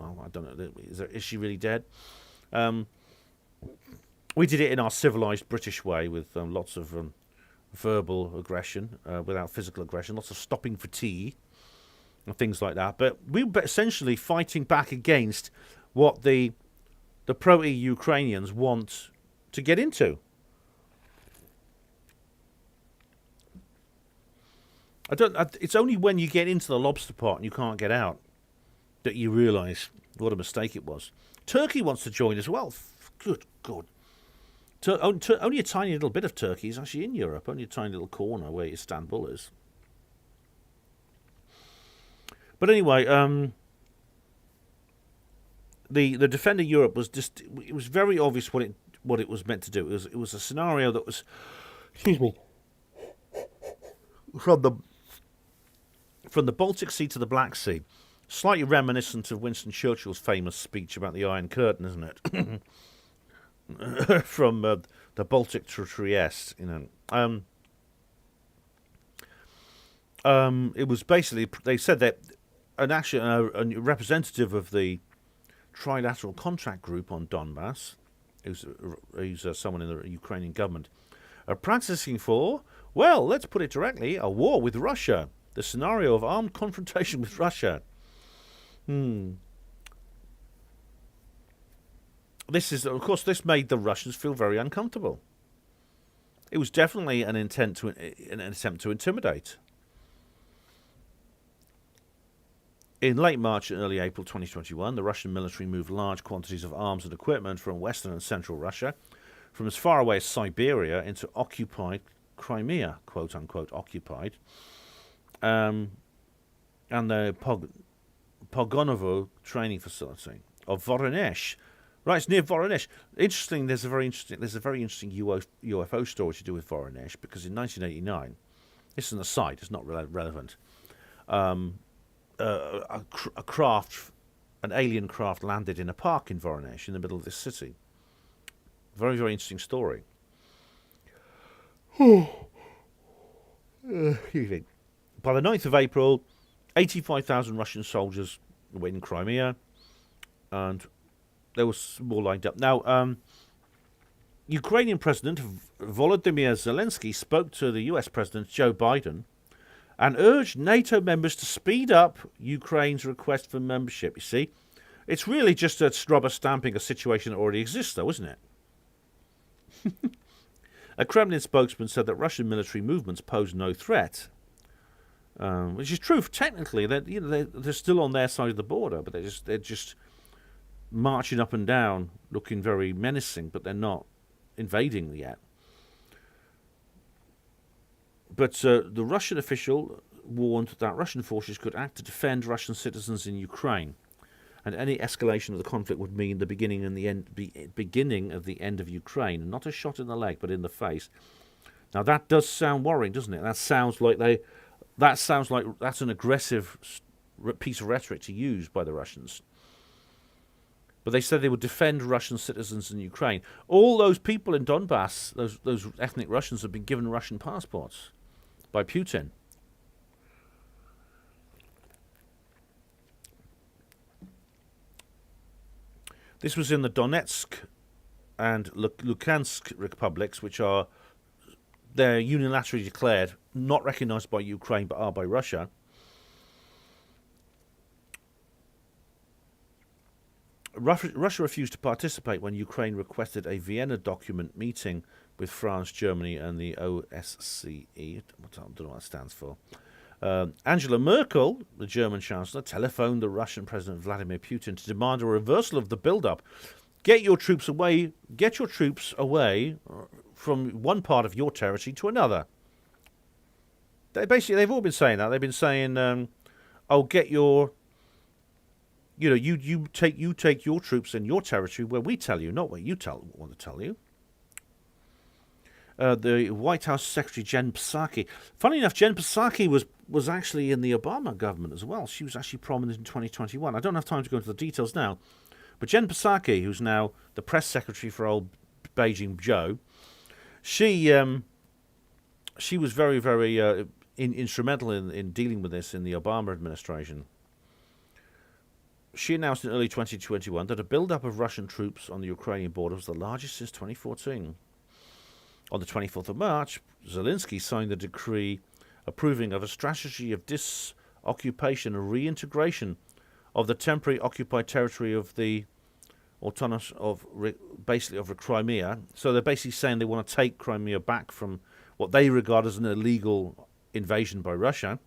well, I don't know. Is she really dead? We did it in our civilized British way with lots of verbal aggression without physical aggression, lots of stopping for tea and things like that. But we were essentially fighting back against what the pro-EU Ukrainians want to get into. It's only when you get into the lobster pot and you can't get out that you realise what a mistake it was. Turkey wants to join as well. Good God. Only a tiny little bit of Turkey is actually in Europe. Only a tiny little corner where Istanbul is. But anyway, the Defender Europe was just, it was very obvious what it was meant to do. It was a scenario that was, excuse me, from the Baltic Sea to the Black Sea, slightly reminiscent of Winston Churchill's famous speech about the Iron Curtain, isn't it? From the Baltic to Trieste, it was basically, they said that a representative of the Trilateral Contract Group on Donbass, who's someone in the Ukrainian government, are practicing for, well, let's put it directly, a war with Russia. The scenario of armed confrontation with Russia. This made the Russians feel very uncomfortable. It was definitely an attempt to intimidate. In late March and early April 2021, the Russian military moved large quantities of arms and equipment from western and central Russia, from as far away as Siberia into occupied Crimea, quote-unquote occupied, and the Pogonovo training facility of Voronezh. Right, it's near Voronezh. Interesting. There's a very interesting UFO story to do with Voronezh, because in 1989, this is an aside, it's not relevant. An alien craft landed in a park in Voronezh, in the middle of this city. Very, very interesting story. Excuse me. By the 9th of April, 85,000 Russian soldiers were in Crimea, and there was more lined up. Now, Ukrainian President Volodymyr Zelensky spoke to the US President Joe Biden and urged NATO members to speed up Ukraine's request for membership. You see, it's really just a rubber stamping a situation that already exists, though, isn't it? A Kremlin spokesman said that Russian military movements pose no threat, which is true. Technically, they're still on their side of the border, but they're just marching up and down, looking very menacing, but they're not invading yet. But the Russian official warned that Russian forces could act to defend Russian citizens in Ukraine, and any escalation of the conflict would mean the beginning of the end of Ukraine, not a shot in the leg, but in the face. Now that does sound worrying, doesn't it? That sounds like that's an aggressive piece of rhetoric to use by the Russians. But they said they would defend Russian citizens in Ukraine. All those people in Donbass, those ethnic Russians, have been given Russian passports by Putin. This was in the Donetsk and Luhansk republics, which are, they're unilaterally declared, not recognized by Ukraine, but are by Russia. Russia refused to participate when Ukraine requested a Vienna document meeting with France, Germany, and the OSCE. I don't know what that stands for. Angela Merkel, the German Chancellor, telephoned the Russian President Vladimir Putin to demand a reversal of the build-up. Get your troops away from one part of your territory to another. They've all been saying that. They've been saying, get your... you take your troops in your territory where we tell you, not where you want to tell you. The White House Secretary Jen Psaki. Funny enough, Jen Psaki was actually in the Obama government as well. She was actually prominent in 2021. I don't have time to go into the details now, but Jen Psaki, who's now the press secretary for old Beijing Joe, she was very, very instrumental in dealing with this in the Obama administration. she announced in early 2021 that a build-up of Russian troops on the Ukrainian border was the largest since 2014. On the 24th of March, Zelensky signed the decree approving of a strategy of disoccupation and reintegration of the temporary occupied territory of the autonomous of Crimea. So they're basically saying they want to take Crimea back from what they regard as an illegal invasion by Russia.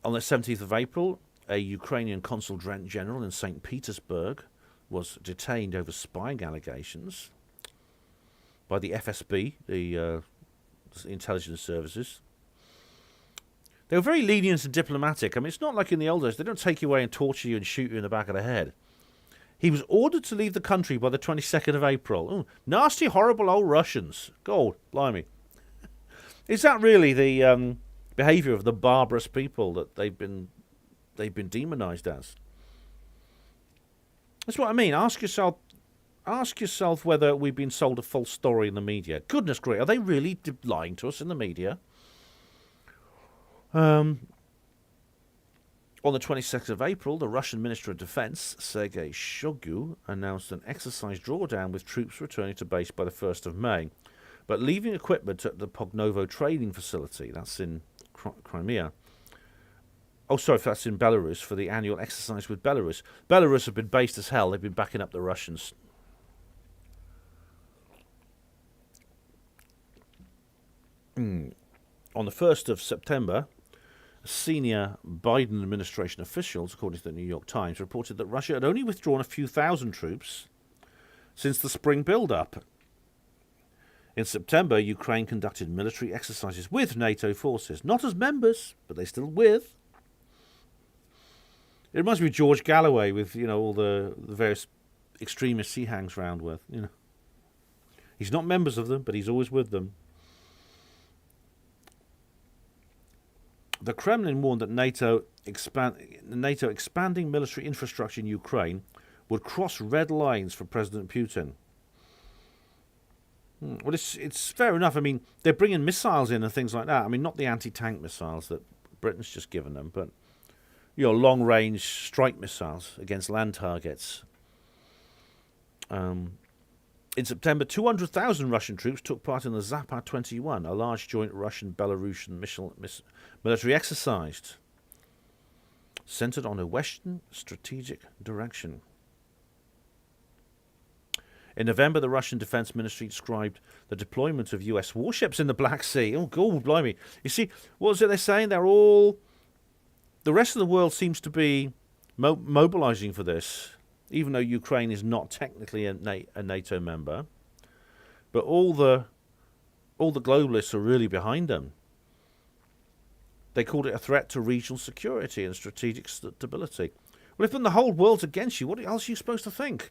On the 17th of April, a Ukrainian consul general in St. Petersburg was detained over spying allegations by the FSB, the intelligence services. They were very lenient and diplomatic. I mean, it's not like in the old days. They don't take you away and torture you and shoot you in the back of the head. He was ordered to leave the country by the 22nd of April. Ooh, nasty, horrible old Russians. God, blimey. Is that really the behaviour of the barbarous people that they've been demonised as? That's what I mean. Ask yourself whether we've been sold a false story in the media. Goodness gracious, are they really lying to us in the media? On the 22nd of April, the Russian Minister of Defense, Sergei Shoigu, announced an exercise drawdown with troops returning to base by the 1st of May, but leaving equipment at the Pognovo training facility, that's in Crimea. Oh, sorry, that's in Belarus, for the annual exercise with Belarus. Belarus have been based as hell. They've been backing up the Russians. On the 1st of September, senior Biden administration officials, according to the New York Times, reported that Russia had only withdrawn a few thousand troops since the spring build-up. In September, Ukraine conducted military exercises with NATO forces, not as members, but they still with. It reminds me of George Galloway with, all the various extremists he hangs around with. He's not members of them, but he's always with them. The Kremlin warned that NATO expanding military infrastructure in Ukraine would cross red lines for President Putin. Well, it's fair enough. I mean, they're bringing missiles in and things like that. I mean, not the anti-tank missiles that Britain's just given them, but long-range strike missiles against land targets. In September, 200,000 Russian troops took part in the Zapad-21, a large joint Russian-Belarusian military exercise centered on a Western strategic direction. In November, the Russian Defense Ministry described the deployment of US warships in the Black Sea. Oh, God, blimey. You see, what was it they're saying? The rest of the world seems to be mobilizing for this, even though Ukraine is not technically a NATO member. But all the globalists are really behind them. They called it a threat to regional security and strategic stability. Well, if the whole world's against you, what else are you supposed to think?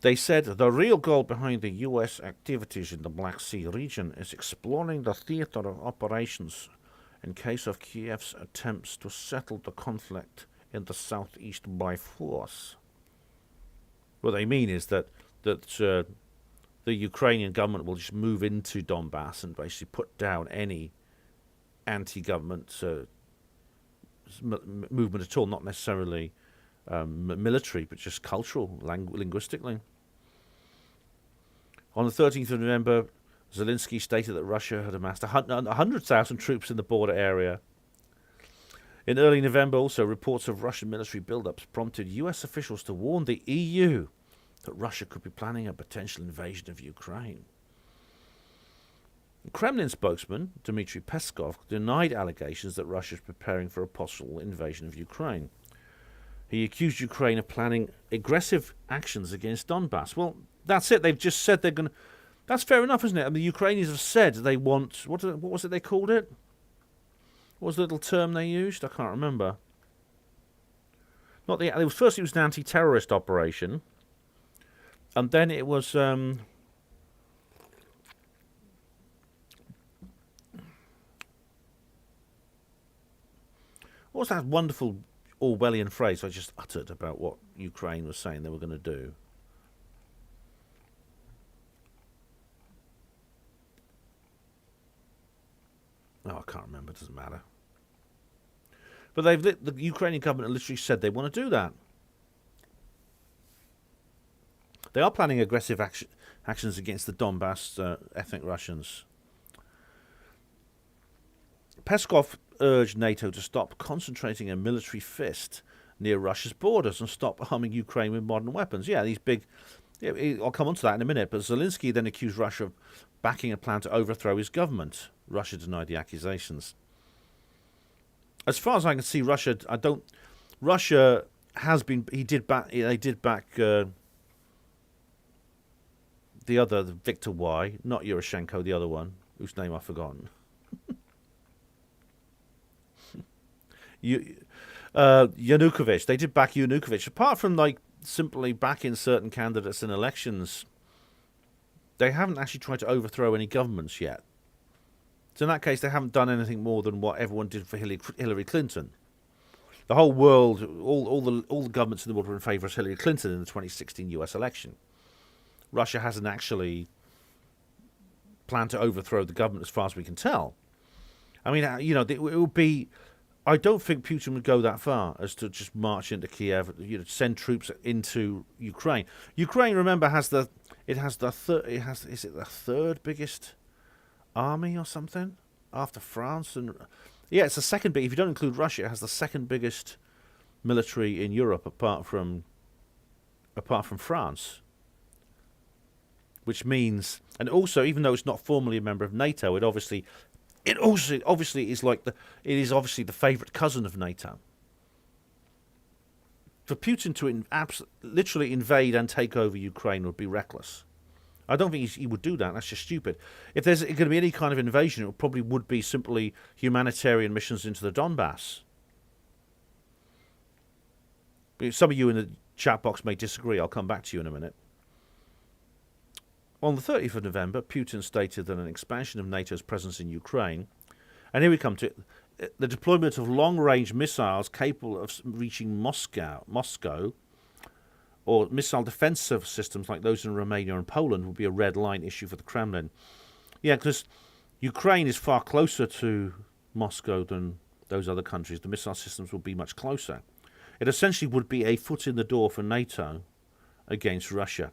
They said the real goal behind the US activities in the Black Sea region is exploring the theater of operations in case of Kiev's attempts to settle the conflict in the southeast by force. What they mean is that the Ukrainian government will just move into Donbass and basically put down any anti-government movement at all, not necessarily military, but just cultural, linguistically. On the 13th of November, Zelensky stated that Russia had amassed 100,000 troops in the border area. In early November, also, reports of Russian military buildups prompted US officials to warn the EU that Russia could be planning a potential invasion of Ukraine. Kremlin spokesman Dmitry Peskov denied allegations that Russia is preparing for a possible invasion of Ukraine. He accused Ukraine of planning aggressive actions against Donbass. Well, that's it. They've just said they're going to... That's fair enough, isn't it? I mean, the Ukrainians have said they want... What was it they called it? What was the little term they used? I can't remember. First it was an anti-terrorist operation. And then it was... what was that wonderful Orwellian phrase I just uttered about what Ukraine was saying they were going to do? Oh, I can't remember. It doesn't matter. But the Ukrainian government literally said they want to do that. They are planning aggressive actions against the Donbass ethnic Russians. Peskov urged NATO to stop concentrating a military fist near Russia's borders and stop arming Ukraine with modern weapons. Yeah, these big... Yeah, I'll come on to that in a minute, but Zelensky then accused Russia of backing a plan to overthrow his government. Russia denied the accusations. As far as I can see, Russia has been... They did back the Victor Y, not Yushchenko, the other one, whose name I've forgotten. Yanukovych. They did back Yanukovych. Apart from simply backing certain candidates in elections, they haven't actually tried to overthrow any governments yet. So in that case, they haven't done anything more than what everyone did for Hillary Clinton. The whole world, all the governments in the world were in favour of Hillary Clinton in the 2016 US election. Russia hasn't actually planned to overthrow the government as far as we can tell. I mean, it would be... I don't think Putin would go that far as to just march into Kiev, send troops into Ukraine. Ukraine, remember, is it the third biggest army or something after France? And yeah, it's the second big. If you don't include Russia, it has the second biggest military in Europe apart from France. Which means, and also, even though it's not formally a member of NATO, it obviously is obviously the favourite cousin of NATO. For Putin to literally invade and take over Ukraine would be reckless. I don't think he would do that. That's just stupid. If there's going to be any kind of invasion, it probably would be simply humanitarian missions into the Donbass. Some of you in the chat box may disagree. I'll come back to you in a minute. On the 30th of November, Putin stated that an expansion of NATO's presence in Ukraine, and here we come to it, the deployment of long-range missiles capable of reaching Moscow, or missile defense systems like those in Romania and Poland, would be a red line issue for the Kremlin. Yeah, because Ukraine is far closer to Moscow than those other countries. The missile systems will be much closer. It essentially would be a foot in the door for NATO against Russia.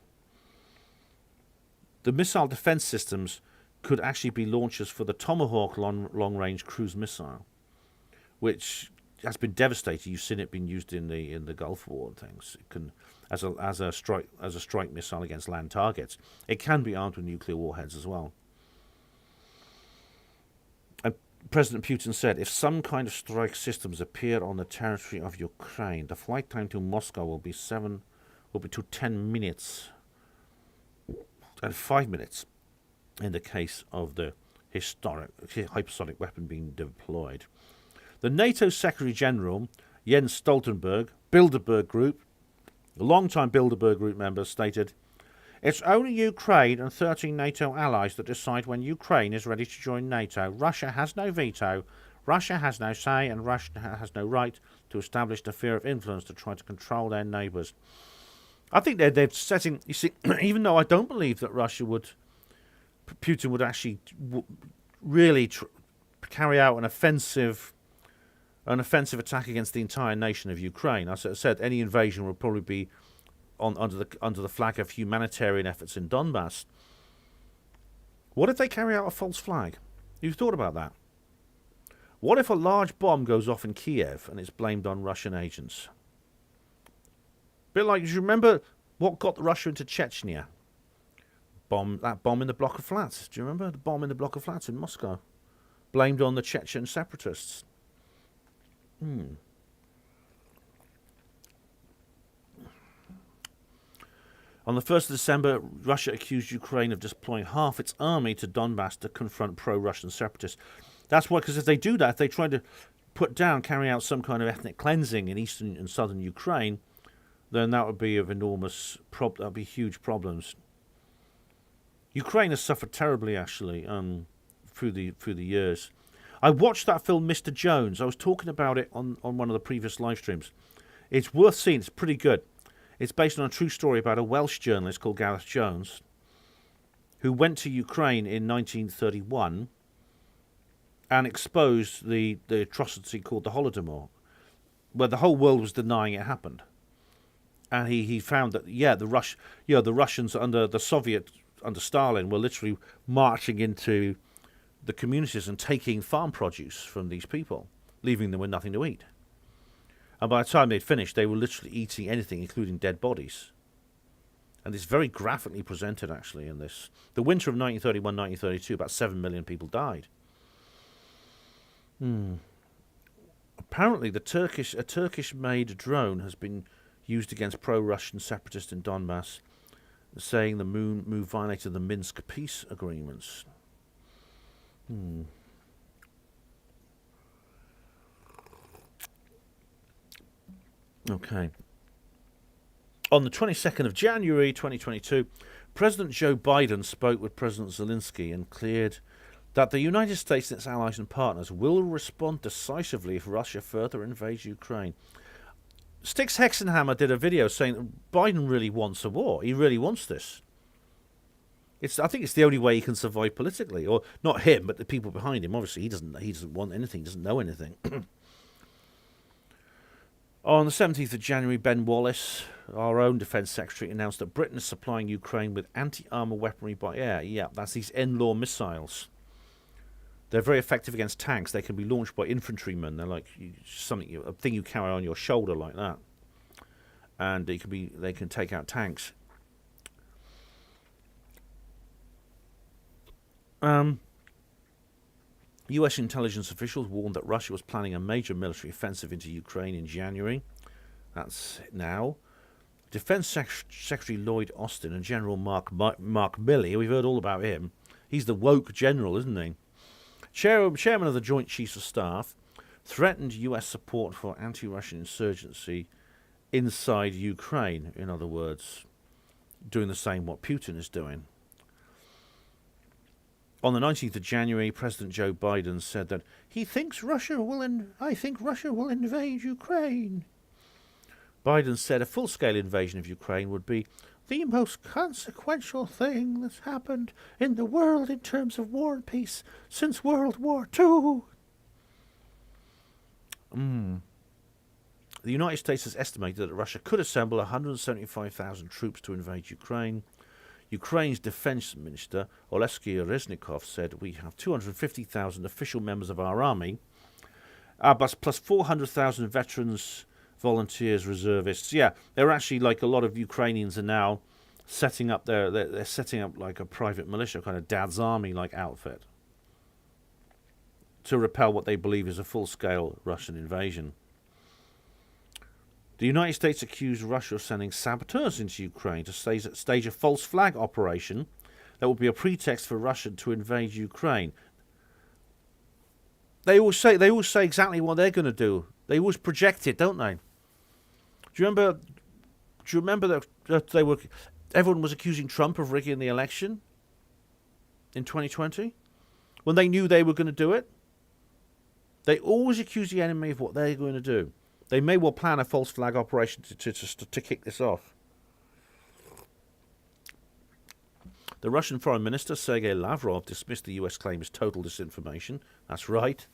The missile defense systems could actually be launchers for the Tomahawk long-range cruise missile, which has been devastating. You've seen it being used in the Gulf War and things. It can, as a strike missile against land targets. It can be armed with nuclear warheads as well. And President Putin said, if some kind of strike systems appear on the territory of Ukraine, the flight time to Moscow will be to 10 minutes. And 5 minutes in the case of the hypersonic weapon being deployed. The NATO Secretary General, Jens Stoltenberg, Bilderberg Group, a long-time Bilderberg Group member, stated, it's only Ukraine and 13 NATO allies that decide when Ukraine is ready to join NATO. Russia has no veto, Russia has no say, and Russia has no right to establish the sphere of influence to try to control their neighbours. I think they're setting... You see, even though I don't believe that Putin would actually really carry out an offensive attack against the entire nation of Ukraine. As I said, any invasion would probably be under the flag of humanitarian efforts in Donbass. What if they carry out a false flag? You've thought about that? What if a large bomb goes off in Kiev and it's blamed on Russian agents? Bit like, do you remember what got Russia into Chechnya? That bomb in the block of flats. Do you remember the bomb in the block of flats in Moscow? Blamed on the Chechen separatists. On the 1st of December, Russia accused Ukraine of deploying half its army to Donbass to confront pro-Russian separatists. That's why, because if they do that, if they try to carry out some kind of ethnic cleansing in eastern and southern Ukraine, then that would be of enormous that would be huge problems. Ukraine has suffered terribly, actually, through the years. I watched that film, Mr. Jones. I was talking about it on one of the previous live streams. It's worth seeing. It's pretty good. It's based on a true story about a Welsh journalist called Gareth Jones, who went to Ukraine in 1931 and exposed the atrocity called the Holodomor. where the whole world was denying it happened. And he found that, the Russians under the Soviet, under Stalin, were literally marching into the communities and taking farm produce from these people, leaving them with nothing to eat. And by the time they'd finished, they were literally eating anything, including dead bodies. And it's very graphically presented, actually, in this. The winter of 1931-1932, about 7 million people died. Apparently, a Turkish-made drone has been used against pro-Russian separatists in Donbass, saying the move violated the Minsk peace agreements. Okay. On the 22nd of January 2022, President Joe Biden spoke with President Zelensky and cleared that the United States and its allies and partners will respond decisively if Russia further invades Ukraine. Styx Hexenhammer did a video saying that Biden really wants a war. He really wants this. I think it's the only way he can survive politically. Or not him, but the people behind him. Obviously, he doesn't want anything, he doesn't know anything. On the 17th of January, Ben Wallace, our own Defence Secretary, announced that Britain is supplying Ukraine with anti-armour weaponry by air. Yeah, that's these N-law missiles. They're very effective against tanks. They can be launched by infantrymen. They're like a thing you carry on your shoulder like that. And they can take out tanks. US intelligence officials warned that Russia was planning a major military offensive into Ukraine in January. That's now. Defense Secretary Lloyd Austin and General Mark Milley, we've heard all about him. He's the woke general, isn't he? Chairman of the Joint Chiefs of Staff threatened US support for anti-Russian insurgency inside Ukraine, in other words, doing the same what Putin is doing. On the 19th of January, President Joe Biden said that I think Russia will invade Ukraine. Biden said a full-scale invasion of Ukraine would be the most consequential thing that's happened in the world in terms of war and peace since World War II. The United States has estimated that Russia could assemble 175,000 troops to invade Ukraine. Ukraine's defense minister, Oleksiy Reznikov, said we have 250,000 official members of our army, plus 400,000 veterans, volunteers, reservists. Yeah, they're actually, like a lot of Ukrainians are now setting up they're setting up like a private militia, kind of Dad's Army-like outfit to repel what they believe is a full-scale Russian invasion. The United States accused Russia of sending saboteurs into Ukraine to stage a false flag operation that would be a pretext for Russia to invade Ukraine. They always say exactly what they're going to do. They always project it, don't they? Do you remember that everyone was accusing Trump of rigging the election in 2020 when they knew they were going to do it? They always accuse the enemy of what they're going to do. They may well plan a false flag operation to kick this off. The Russian Foreign Minister, Sergei Lavrov, dismissed the US claim as total disinformation. That's right.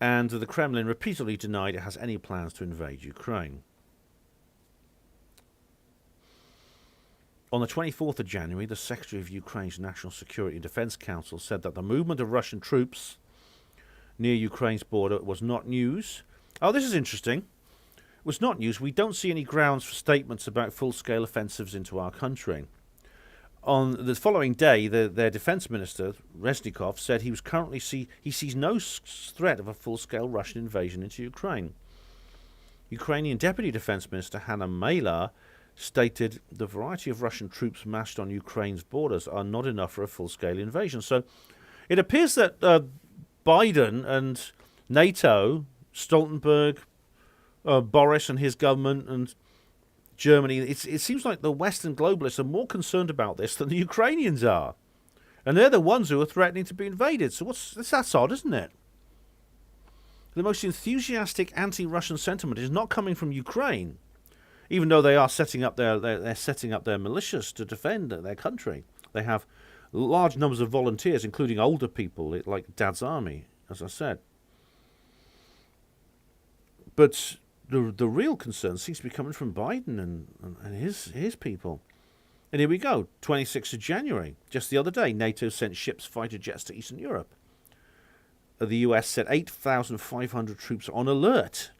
And the Kremlin repeatedly denied it has any plans to invade Ukraine. On the 24th of January, the Secretary of Ukraine's National Security and Defense Council said that the movement of Russian troops near Ukraine's border was not news. Oh, this is interesting. It was not news. We don't see any grounds for statements about full-scale offensives into our country. On the following day, their defense minister, Reznikov, said he sees no threat of a full-scale Russian invasion into Ukraine. Ukrainian Deputy Defense Minister Hanna Maliar stated the variety of Russian troops massed on Ukraine's borders are not enough for a full-scale invasion. So it appears that Biden and NATO, Stoltenberg, Boris and his government, and Germany, it seems like the Western globalists are more concerned about this than the Ukrainians are. And they're the ones who are threatening to be invaded. So that's odd, isn't it? The most enthusiastic anti-Russian sentiment is not coming from Ukraine, even though they are setting up their militias to defend their country. They have large numbers of volunteers, including older people, like Dad's Army, as I said. But the real concern seems to be coming from Biden and his people. And here we go, 26th of January. Just the other day, NATO sent ships, fighter jets to Eastern Europe. The US set 8,500 troops on alert.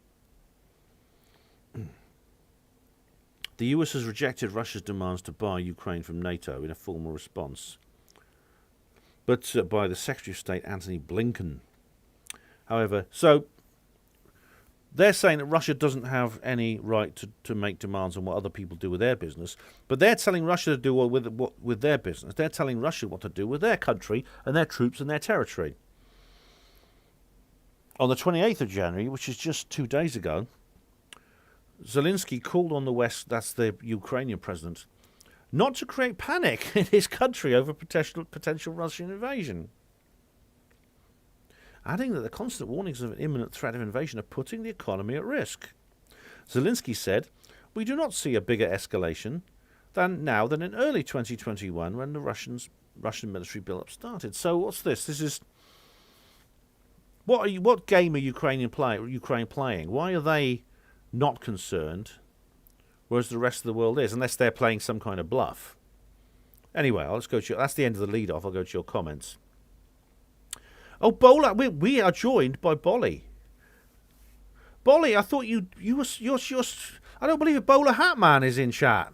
The US has rejected Russia's demands to bar Ukraine from NATO in a formal response, but by the Secretary of State, Antony Blinken. However, so they're saying that Russia doesn't have any right to make demands on what other people do with their business, but they're telling Russia to do with their business. They're telling Russia what to do with their country and their troops and their territory. On the 28th of January, which is just 2 days ago, Zelensky called on the West, that's the Ukrainian president, not to create panic in his country over potential Russian invasion, adding that the constant warnings of an imminent threat of invasion are putting the economy at risk. Zelensky said, "We do not see a bigger escalation than in early 2021 when the Russian military build-up started." So what's this? This is what game are Ukraine playing? Why are they not concerned, whereas the rest of the world is, unless they're playing some kind of bluff? Anyway, let's go to that's the end of the lead-off. I'll go to your comments. Oh, Bola, we are joined by Bolly. Bolly, I thought you're I don't believe it. Bowler Hat Man is in chat.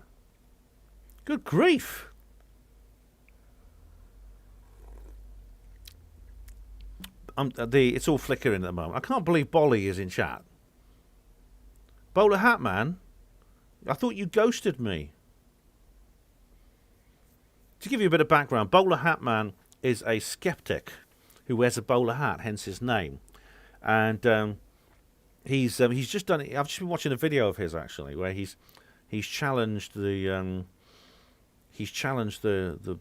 Good grief. It's all flickering at the moment. I can't believe Bolly is in chat. Bowler Hat Man, I thought you ghosted me. To give you a bit of background, Bowler Hat Man is a skeptic who wears a bowler hat, hence his name. And he's just done it. I've just been watching a video of his actually, where he's challenged the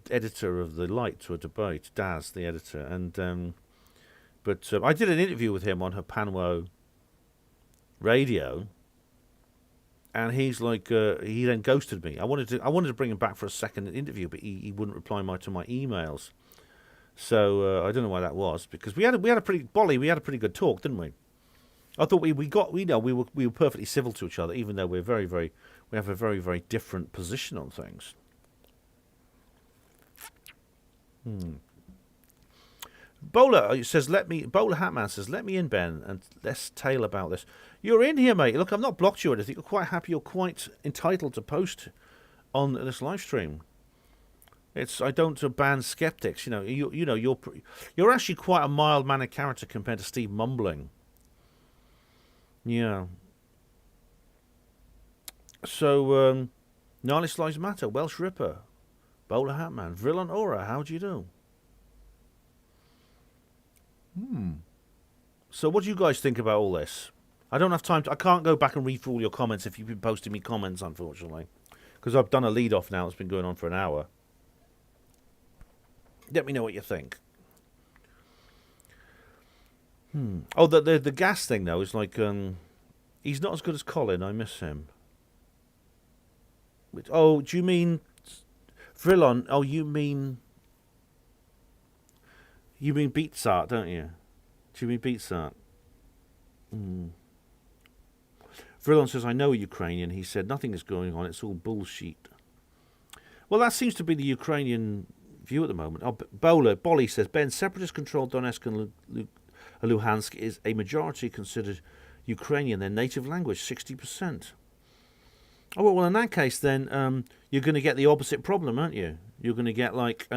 editor of The Light to a debate, Daz, the editor, and but I did an interview with him on her Panwo radio, and he's like he then ghosted me. I wanted to bring him back for a second interview, but he wouldn't reply to my emails. So I don't know why that was, because we had a pretty good talk, didn't we? I thought we were perfectly civil to each other, even though we have a very, very different position on things. Bowler Hatman says, "Let me in, Ben, and let's tale about this." You're in here, mate. Look, I've not blocked you or anything. You're quite happy. You're quite entitled to post on this live stream. I don't ban skeptics. You're actually quite a mild-mannered character compared to Steve Mumbling. Yeah. So, Gnarly Lives Matter, Welsh Ripper, Bowler Hatman, Vrillan Aura, how do you do? So what do you guys think about all this? I don't have time I can't go back and read through all your comments if you've been posting me comments, unfortunately, because I've done a lead-off now. It's been going on for an hour. Let me know what you think. Oh, the gas thing, though, is like, he's not as good as Colin. I miss him. Oh, do you mean Vrillon? Oh, you mean Beatsart, don't you? Do you mean Beatsart? Vrillon says, "I know a Ukrainian. He said nothing is going on. It's all bullshit." Well, that seems to be the Ukrainian view at the moment. Oh, Bolly says, "Ben, separatist-controlled Donetsk and Luhansk is a majority considered Ukrainian, their native language, 60%. Oh, well, in that case, then you're going to get the opposite problem, aren't you? You're going to get like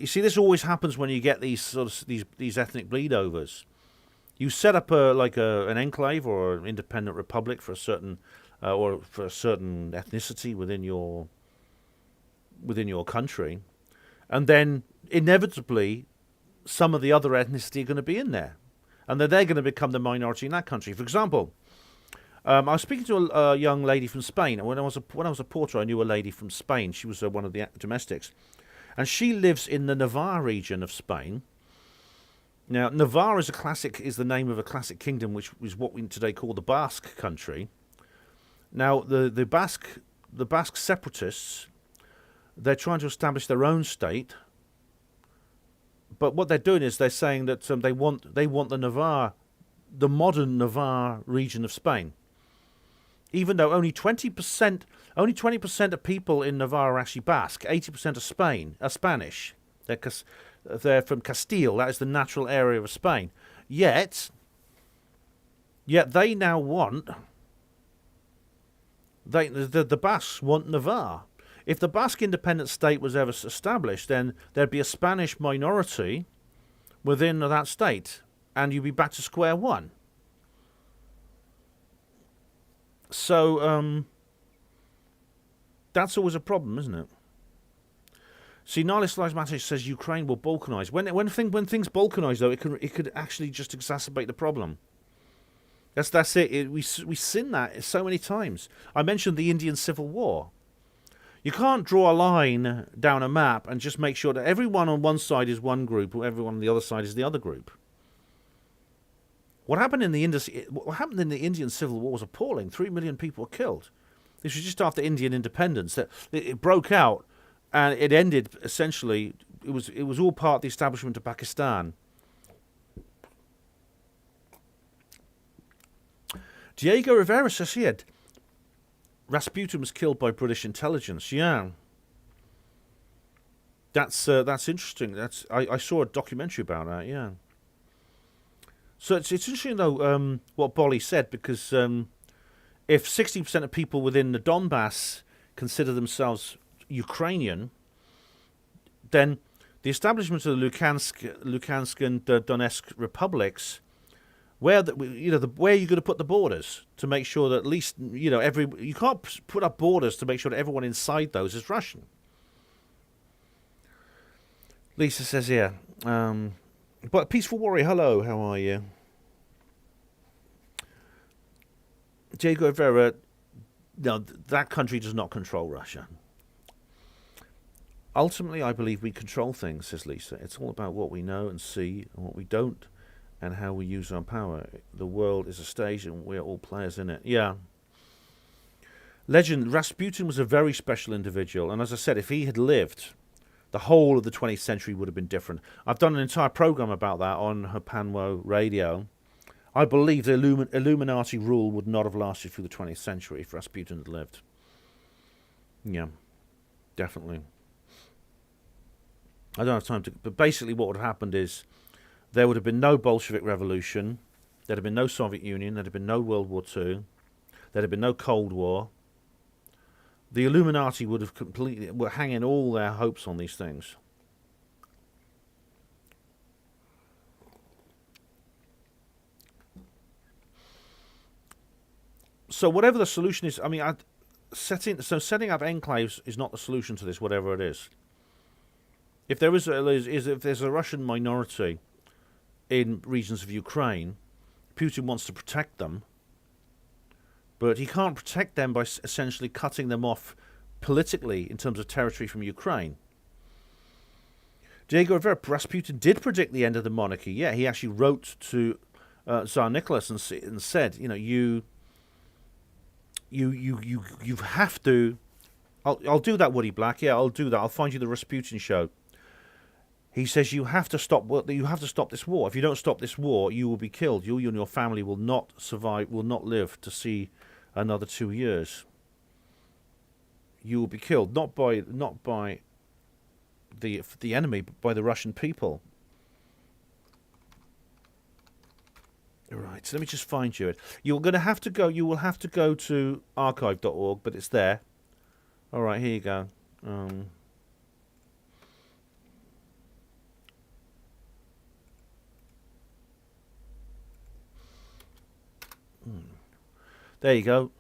you see, this always happens when you get these these ethnic bleedovers. You set up an enclave or an independent republic for a certain ethnicity within your country, and then inevitably some of the other ethnicity are going to be in there, and they're going to become the minority in that country. For example, I was speaking to a young lady from Spain, and when I was a porter, I knew a lady from Spain. She was one of the domestics, and she lives in the Navarre region of Spain. Now, Navarre is the name of a classic kingdom, which is what we today call the Basque country. Now, the Basque separatists, they're trying to establish their own state, but what they're doing is they're saying that they want the Navarre the modern Navarre region of Spain. Even though only 20% of people in Navarre are actually Basque, 80% are Spanish. They're from Castile. That is the natural area of Spain. Yet they now want the Basques want Navarre. If the Basque independent state was ever established, then there'd be a Spanish minority within that state, and you'd be back to square one. So that's always a problem, isn't it? See, Nihilist Lives Matter says Ukraine will balkanize. When things balkanize, though, it could actually just exacerbate the problem. That's it. We seen that so many times. I mentioned the Indian Civil War. You can't draw a line down a map and just make sure that everyone on one side is one group or everyone on the other side is the other group. What happened in the Indian Civil War was appalling. 3 million people were killed. This was just after Indian independence that it broke out, and it ended essentially. It was all part of the establishment of Pakistan. Diego Rivera says here, Rasputin was killed by British intelligence. Yeah, that's interesting. I saw a documentary about that. Yeah. So it's interesting though what Bolly said, because if 60% of people within the Donbass consider themselves Ukrainian, then the establishment of the Luhansk and Donetsk republics, where are you going to put the borders to make sure that at least you can't put up borders to make sure that everyone inside those is Russian. Lisa says here, but Peaceful Warrior, hello, how are you? Diego Rivera, no, that country does not control Russia. Ultimately, I believe we control things, says Lisa. It's all about what we know and see and what we don't, and how we use our power. The world is a stage and we're all players in it. Yeah. Legend, Rasputin was a very special individual, and as I said, if he had lived, the whole of the 20th century would have been different. I've done an entire program about that on Hapanwo Radio. I believe the Illuminati rule would not have lasted through the 20th century if Rasputin had lived. Yeah, definitely. I don't have time to... But basically what would have happened is there would have been no Bolshevik Revolution, there'd have been no Soviet Union, there'd have been no World War II, there'd have been no Cold War. The Illuminati would have were hanging all their hopes on these things. So whatever the solution is, I mean, setting up enclaves is not the solution to this, whatever it is. If there if there's a Russian minority in regions of Ukraine, Putin wants to protect them. But he can't protect them by essentially cutting them off politically in terms of territory from Ukraine. Diego Rivera, Rasputin did predict the end of the monarchy. Yeah, he actually wrote to Tsar Nicholas and said, you have to. I'll do that, Woody Black. Yeah, I'll do that. I'll find you the Rasputin show. He says you have to stop. You have to stop this war. If you don't stop this war, you will be killed. You and your family will not survive. Will not live to see another 2 years. You will be killed, not by the enemy, but by the Russian people. Right. So let me just find you it. You're going to have to go. You will have to go to archive.org, but it's there. All right. Here you go. There you go.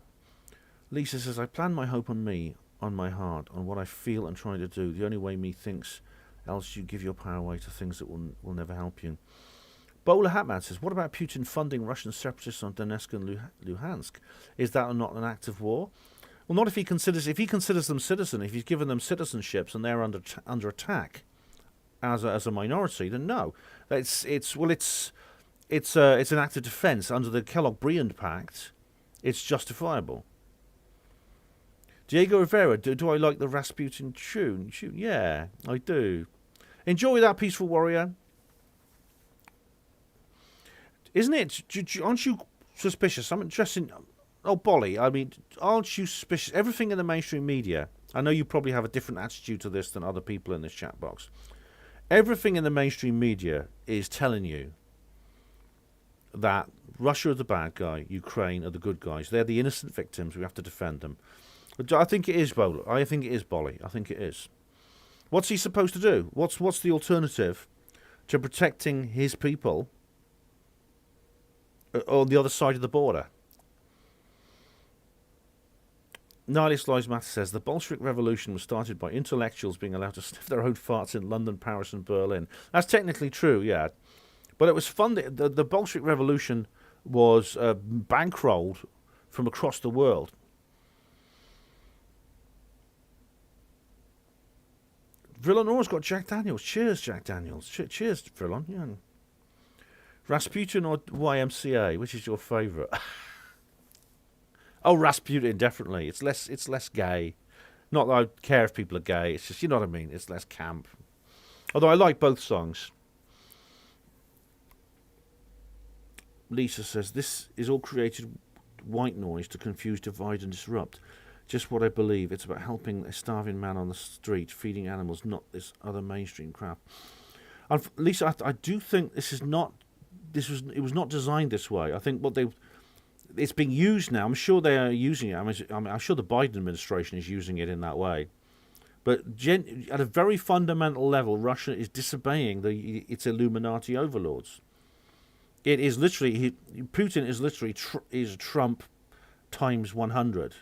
Lisa says, I plan my hope on me, on my heart, on what I feel and trying to do. The only way me thinks, else you give your power away to things that will never help you. Bowler Hatman says, what about Putin funding Russian separatists on Donetsk and Luhansk? Is that not an act of war? Well, not if he considers them citizen. If he's given them citizenships and they're under attack as a minority, then no. It's an act of defence under the Kellogg-Briand Pact. It's justifiable. Diego Rivera, do I like the Rasputin tune? Yeah, I do. Enjoy that, Peaceful Warrior. Isn't it? Aren't you suspicious? I'm interested. Oh, Bolly, I mean, aren't you suspicious? Everything in the mainstream media, I know you probably have a different attitude to this than other people in this chat box. Everything in the mainstream media is telling you that Russia are the bad guy, Ukraine are the good guys. They're the innocent victims. We have to defend them. But I think it is, Bolly. I think it is, Bolly. I think it is. What's he supposed to do? What's the alternative to protecting his people on the other side of the border? Nihilist Lives Matter says the Bolshevik Revolution was started by intellectuals being allowed to sniff their own farts in London, Paris, and Berlin. That's technically true, yeah. But it was funded. The Bolshevik Revolution was bankrolled from across the world. Villanora's got Jack Daniels. Cheers, Jack Daniels. Cheers, Villon. Yeah. Rasputin or YMCA? Which is your favourite? Oh, Rasputin, definitely. It's less gay. Not that I care if people are gay. It's just, you know what I mean. It's less camp. Although I like both songs. Lisa says, this is all created white noise to confuse, divide and disrupt. Just what I believe. It's about helping a starving man on the street, feeding animals, not this other mainstream crap. And Lisa, I do think it was not designed this way. I think it's being used now. I'm sure they are using it. I'm sure the Biden administration is using it in that way. But at a very fundamental level, Russia is disobeying its Illuminati overlords. It is literally Putin is literally is Trump times 100.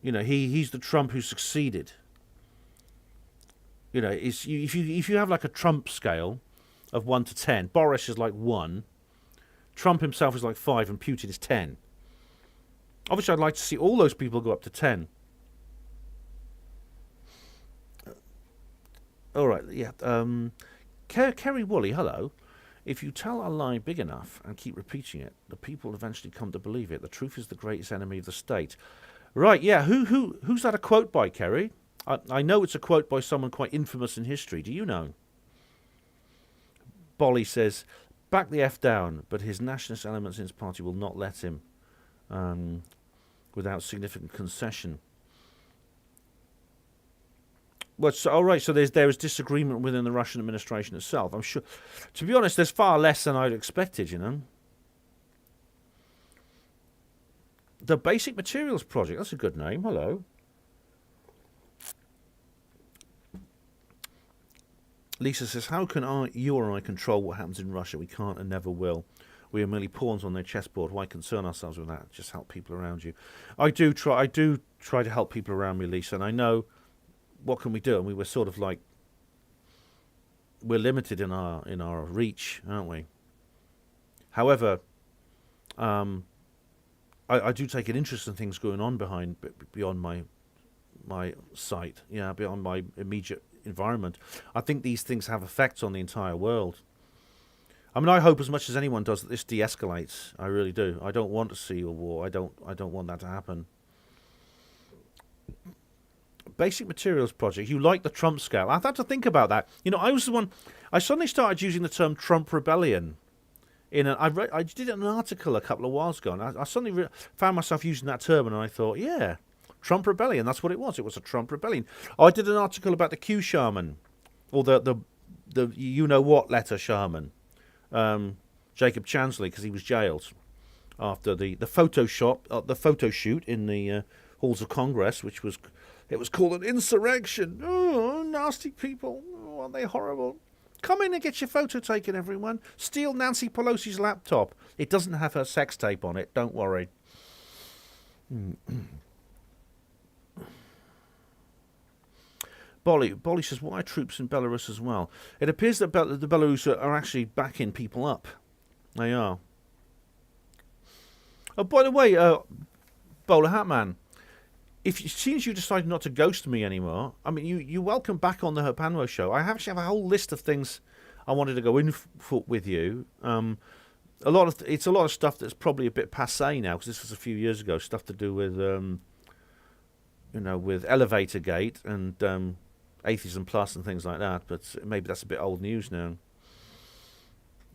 You know, he's the Trump who succeeded. You know, if you have like a Trump scale of 1 to 10, Boris is like 1, Trump himself is like 5, and Putin is 10. Obviously, I'd like to see all those people go up to 10. All right, yeah. Kerry Woolley, hello. If you tell a lie big enough and keep repeating it, the people eventually come to believe it. The truth is the greatest enemy of the state. Right, yeah. Who's that a quote by, Kerry? I know it's a quote by someone quite infamous in history. Do you know? Bolly says, back the F down, but his nationalist elements in his party will not let him without significant concession. Well, all right, so there is disagreement within the Russian administration itself. I'm sure, to be honest, there's far less than I'd expected, you know. The Basic Materials Project, that's a good name, hello. Lisa says, how can you or I control what happens in Russia? We can't and never will. We are merely pawns on their chessboard. Why concern ourselves with that? Just help people around you. I do try to help people around me, Lisa, and I know, what can we do? And we were sort of like, we're limited in our reach, aren't we? However, I do take an interest in things going on beyond my sight, beyond my immediate environment. I think these things have effects on the entire world. I mean, I hope as much as anyone does that this de-escalates. I really do. I don't want to see a war. I don't want that to happen. Basic Materials Project. You like the Trump scale. I've had to think about that. You know, I suddenly started using the term Trump Rebellion. I did an article a couple of whiles ago, and I suddenly found myself using that term, and I thought, yeah, Trump Rebellion, that's what it was. It was a Trump Rebellion. I did an article about the Q shaman, or the you-know-what letter shaman, Jacob Chansley, because he was jailed after the photo shoot in the halls of Congress, it was called an insurrection. Oh, nasty people. Oh, aren't they horrible? Come in and get your photo taken, everyone. Steal Nancy Pelosi's laptop. It doesn't have her sex tape on it. Don't worry. Bolly says, why are troops in Belarus as well? It appears that the Belarus are actually backing people up. They are. Oh, by the way, Bowler Hatman, since you decided not to ghost me anymore, I mean, you're welcome back on the Herpanwo show. I actually have a whole list of things I wanted to go in with you. It's a lot of stuff that's probably a bit passé now, because this was a few years ago. Stuff to do with, with Elevator Gate and Atheism Plus and things like that. But maybe that's a bit old news now.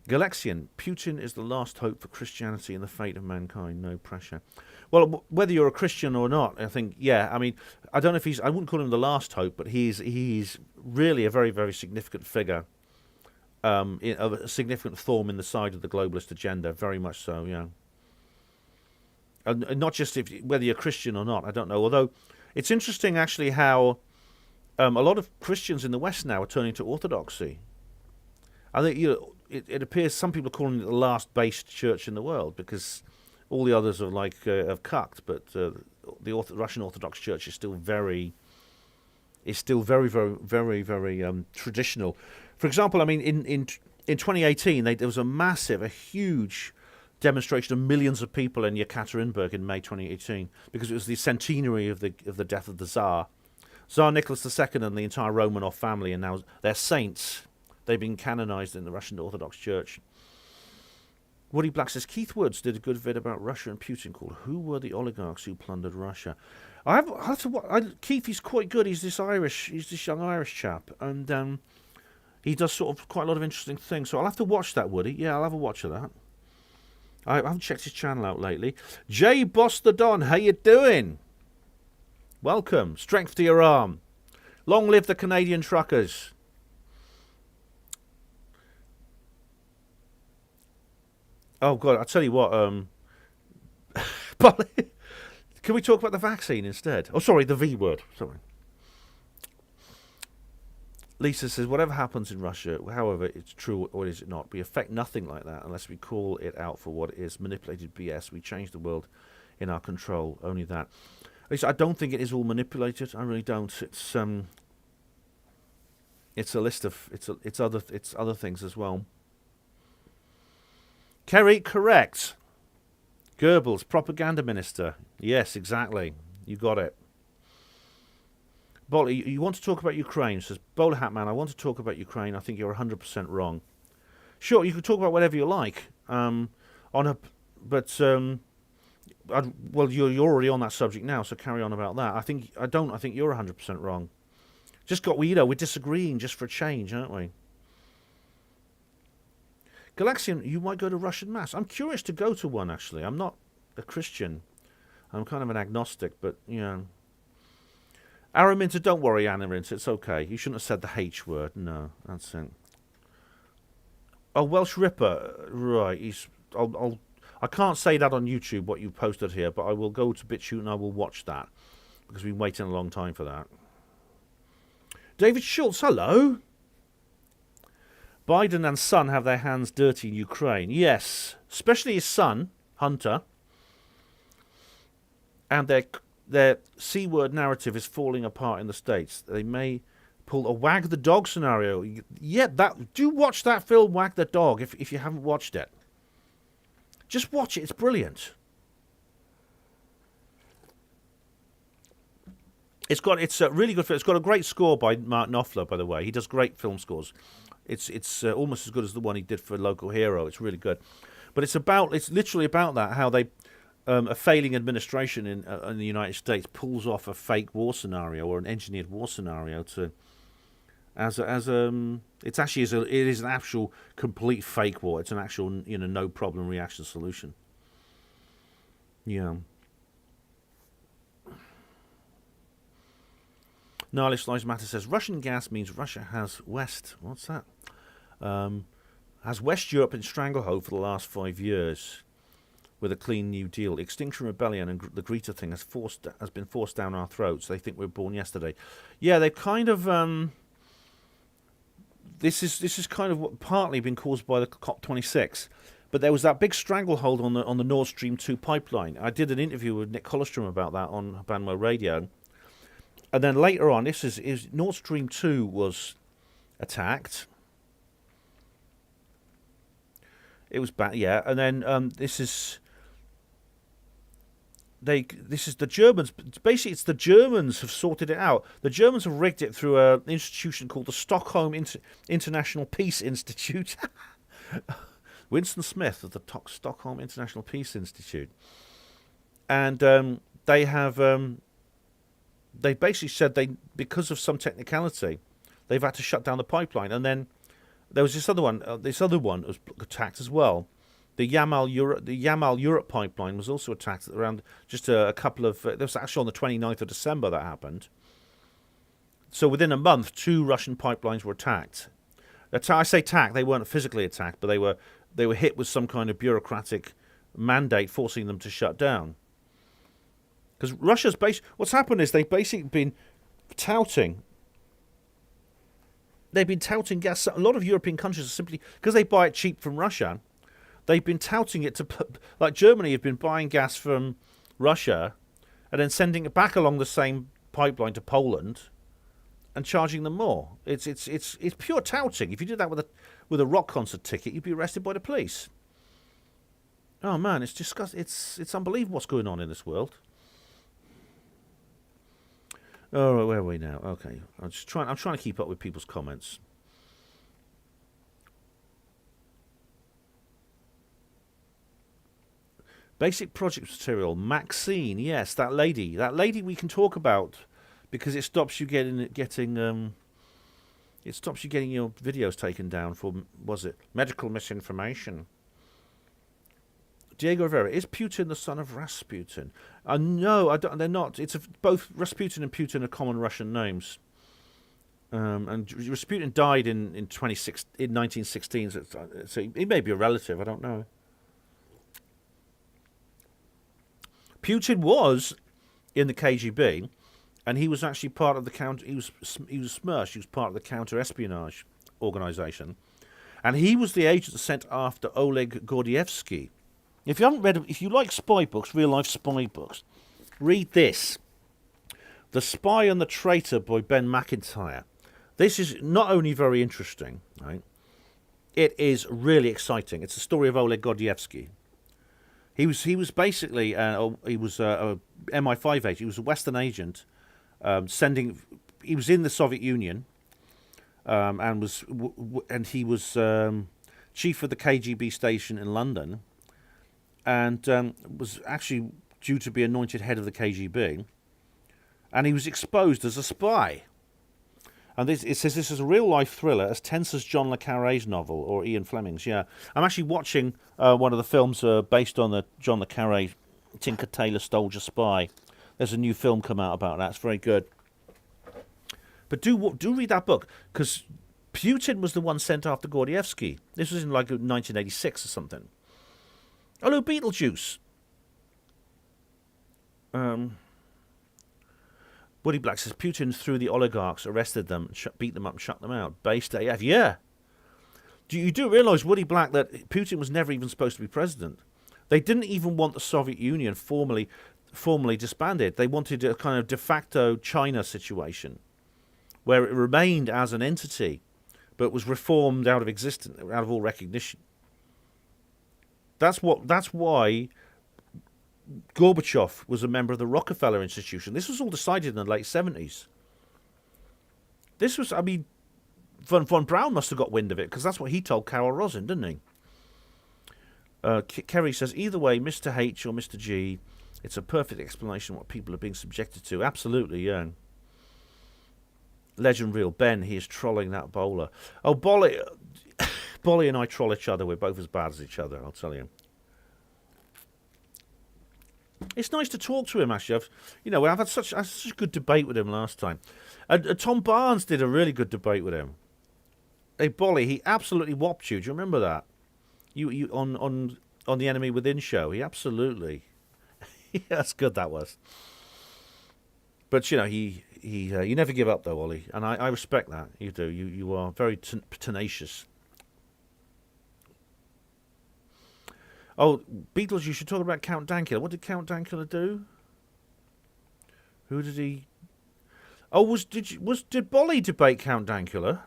Galexian, Putin is the last hope for Christianity and the fate of mankind. No pressure. Well, whether you're a Christian or not, I think, yeah. I mean, I don't know if I wouldn't call him the last hope, but he's really a very, very significant figure, a significant thorn in the side of the globalist agenda. Very much so, yeah. And not just whether you're Christian or not. I don't know. Although it's interesting actually how a lot of Christians in the West now are turning to Orthodoxy. I think it appears some people are calling it the last based church in the world because all the others are have cucked, but the Russian Orthodox Church is still very, very, very, very traditional. For example, I mean, in 2018, there was a huge demonstration of millions of people in Yekaterinburg in May 2018 because it was the centenary of the death of the Tsar Nicholas II, and the entire Romanov family, and now they're saints. They've been canonized in the Russian Orthodox Church. Woody Black says Keith Woods did a good vid about Russia and Putin called "Who Were the Oligarchs Who Plundered Russia?" I have to. Keith, he's quite good. He's this young Irish chap, and he does sort of quite a lot of interesting things. So I'll have to watch that, Woody. Yeah, I'll have a watch of that. I haven't checked his channel out lately. Jay Boss the Don, how you doing? Welcome. Strength to your arm. Long live the Canadian truckers. Oh God, I tell you what. Can we talk about the vaccine instead? Oh, sorry, the V word. Sorry. Lisa says, whatever happens in Russia, however it's true or is it not, we affect nothing like that unless we call it out for what it is. Manipulated BS. We change the world in our control. Only that. Lisa, I don't think it is all manipulated. I really don't. It's a list of it's other things as well. Kerry, correct. Goebbels, propaganda minister. Yes, exactly. You got it. Bolly, you want to talk about Ukraine? Says Bowler Hat Man. I want to talk about Ukraine. I think you're 100% wrong. Sure, you can talk about whatever you like. Well, you're already on that subject now, so carry on about that. I think you're 100% wrong. We're disagreeing just for a change, aren't we? Galaxian, you might go to Russian Mass. I'm curious to go to one, actually. I'm not a Christian. I'm kind of an agnostic, but, you know. Araminta, don't worry, Araminta. It's okay. You shouldn't have said the H word. No, that's it. Oh, Welsh Ripper. Right. I can't say that on YouTube, what you posted here, but I will go to BitChute and I will watch that because we've been waiting a long time for that. David Schultz, hello. Biden and son have their hands dirty in Ukraine. Yes, especially his son, Hunter. And their C-word narrative is falling apart in the States. They may pull a wag the dog scenario. Yeah, do watch that film, Wag the Dog, if you haven't watched it. Just watch it. It's brilliant. It's a really good film. It's got a great score by Mark Knopfler, by the way. He does great film scores. It's almost as good as the one he did for Local Hero. It's really good. But it's literally about that, how they a failing administration in the United States pulls off a fake war scenario or an engineered war scenario it is an actual complete fake war. It's an actual no problem reaction solution. Yeah. Gnarlish Lives Matter says Russian gas means Russia has West. What's that? Has West Europe in stranglehold for the last 5 years with a clean New Deal. Extinction Rebellion and the Greta thing has been forced down our throats. They think we were born yesterday. Yeah, they've kind of this is kind of what partly been caused by the COP26. But there was that big stranglehold on the Nord Stream 2 pipeline. I did an interview with Nick Colostrom about that on Banmo Radio. And then later on, this is Nord Stream 2 was attacked. It was bad, yeah. And then this is the Germans. Basically, it's the Germans have sorted it out. The Germans have rigged it through an institution called the Stockholm International Peace Institute. Winston Smith of the Stockholm International Peace Institute. And they have... they basically said because of some technicality, they've had to shut down the pipeline. And then There was this other one. This other one was attacked as well. The Yamal Europe pipeline was also attacked around just a couple of. That was actually on the 29th of December that happened. So within a month, 2 Russian pipelines were attacked. I say attacked; they weren't physically attacked, but they were hit with some kind of bureaucratic mandate forcing them to shut down. Because Russia's what's happened is they've basically been touting. They've been touting gas. A lot of European countries are simply because they buy it cheap from Russia. They've been touting it like Germany have been buying gas from Russia, and then sending it back along the same pipeline to Poland, and charging them more. It's pure touting. If you did that with a rock concert ticket, you'd be arrested by the police. Oh man, it's disgusting. It's unbelievable what's going on in this world. Oh, where are we now? Okay, I'm trying to keep up with people's comments. Basic project material, Maxine. Yes, that lady we can talk about. Because it stops you getting your videos taken down for, was it, medical misinformation. Diego Rivera, is Putin the son of Rasputin? No, I don't, they're not. Both Rasputin and Putin are common Russian names. And Rasputin died in 1916, so he may be a relative, I don't know. Putin was in the KGB. And he was actually part of the counter. He was SMERSH. He was part of the counter-espionage organization, and he was the agent sent after Oleg Gordievsky. If you haven't read, if you like spy books, real-life spy books, read this: "The Spy and the Traitor" by Ben McIntyre. This is not only very interesting, right? It is really exciting. It's the story of Oleg Gordievsky. He was basically he was a MI5 agent. He was a Western agent. He was in the Soviet Union, and he was chief of the KGB station in London, and was actually due to be anointed head of the KGB, and he was exposed as a spy. And it says this is a real life thriller as tense as John le Carré's novel or Ian Fleming's. Yeah, I'm actually watching one of the films based on the John le Carré Tinker Tailor Soldier Spy. There's a new film come out about that. It's very good. But do read that book, because Putin was the one sent after Gordievsky. This was in like 1986 or something. Hello, Beetlejuice. Woody Black says Putin threw the oligarchs, arrested them, beat them up and shut them out. Based AF. Yeah. You do realise, Woody Black, that Putin was never even supposed to be president. They didn't even want the Soviet Union formally disbanded. They wanted a kind of de facto China situation where it remained as an entity but was reformed out of existence, out of all recognition. That's why Gorbachev was a member of the Rockefeller Institution. This was all decided in the late 70s. This was, I mean, von Braun must have got wind of it, because that's what he told Carol Rosin, didn't he? Kerry says, either way, Mr. H or Mr. G, it's a perfect explanation of what people are being subjected to. Absolutely, yeah. Legend Real Ben, he is trolling that bowler. Oh, Bolly and I troll each other. We're both as bad as each other, I'll tell you. It's nice to talk to him, actually. I've had such a good debate with him last time. Tom Barnes did a really good debate with him. Hey, Bolly, he absolutely whopped you. Do you remember that? You on the Enemy Within show. He absolutely... yeah, that's good, that was. But, you never give up, though, Ollie. And I respect that. You do. You are very tenacious. Oh, Beatles, you should talk about Count Dankula. What did Count Dankula do? Who did he... Oh, did Bolly debate Count Dankula?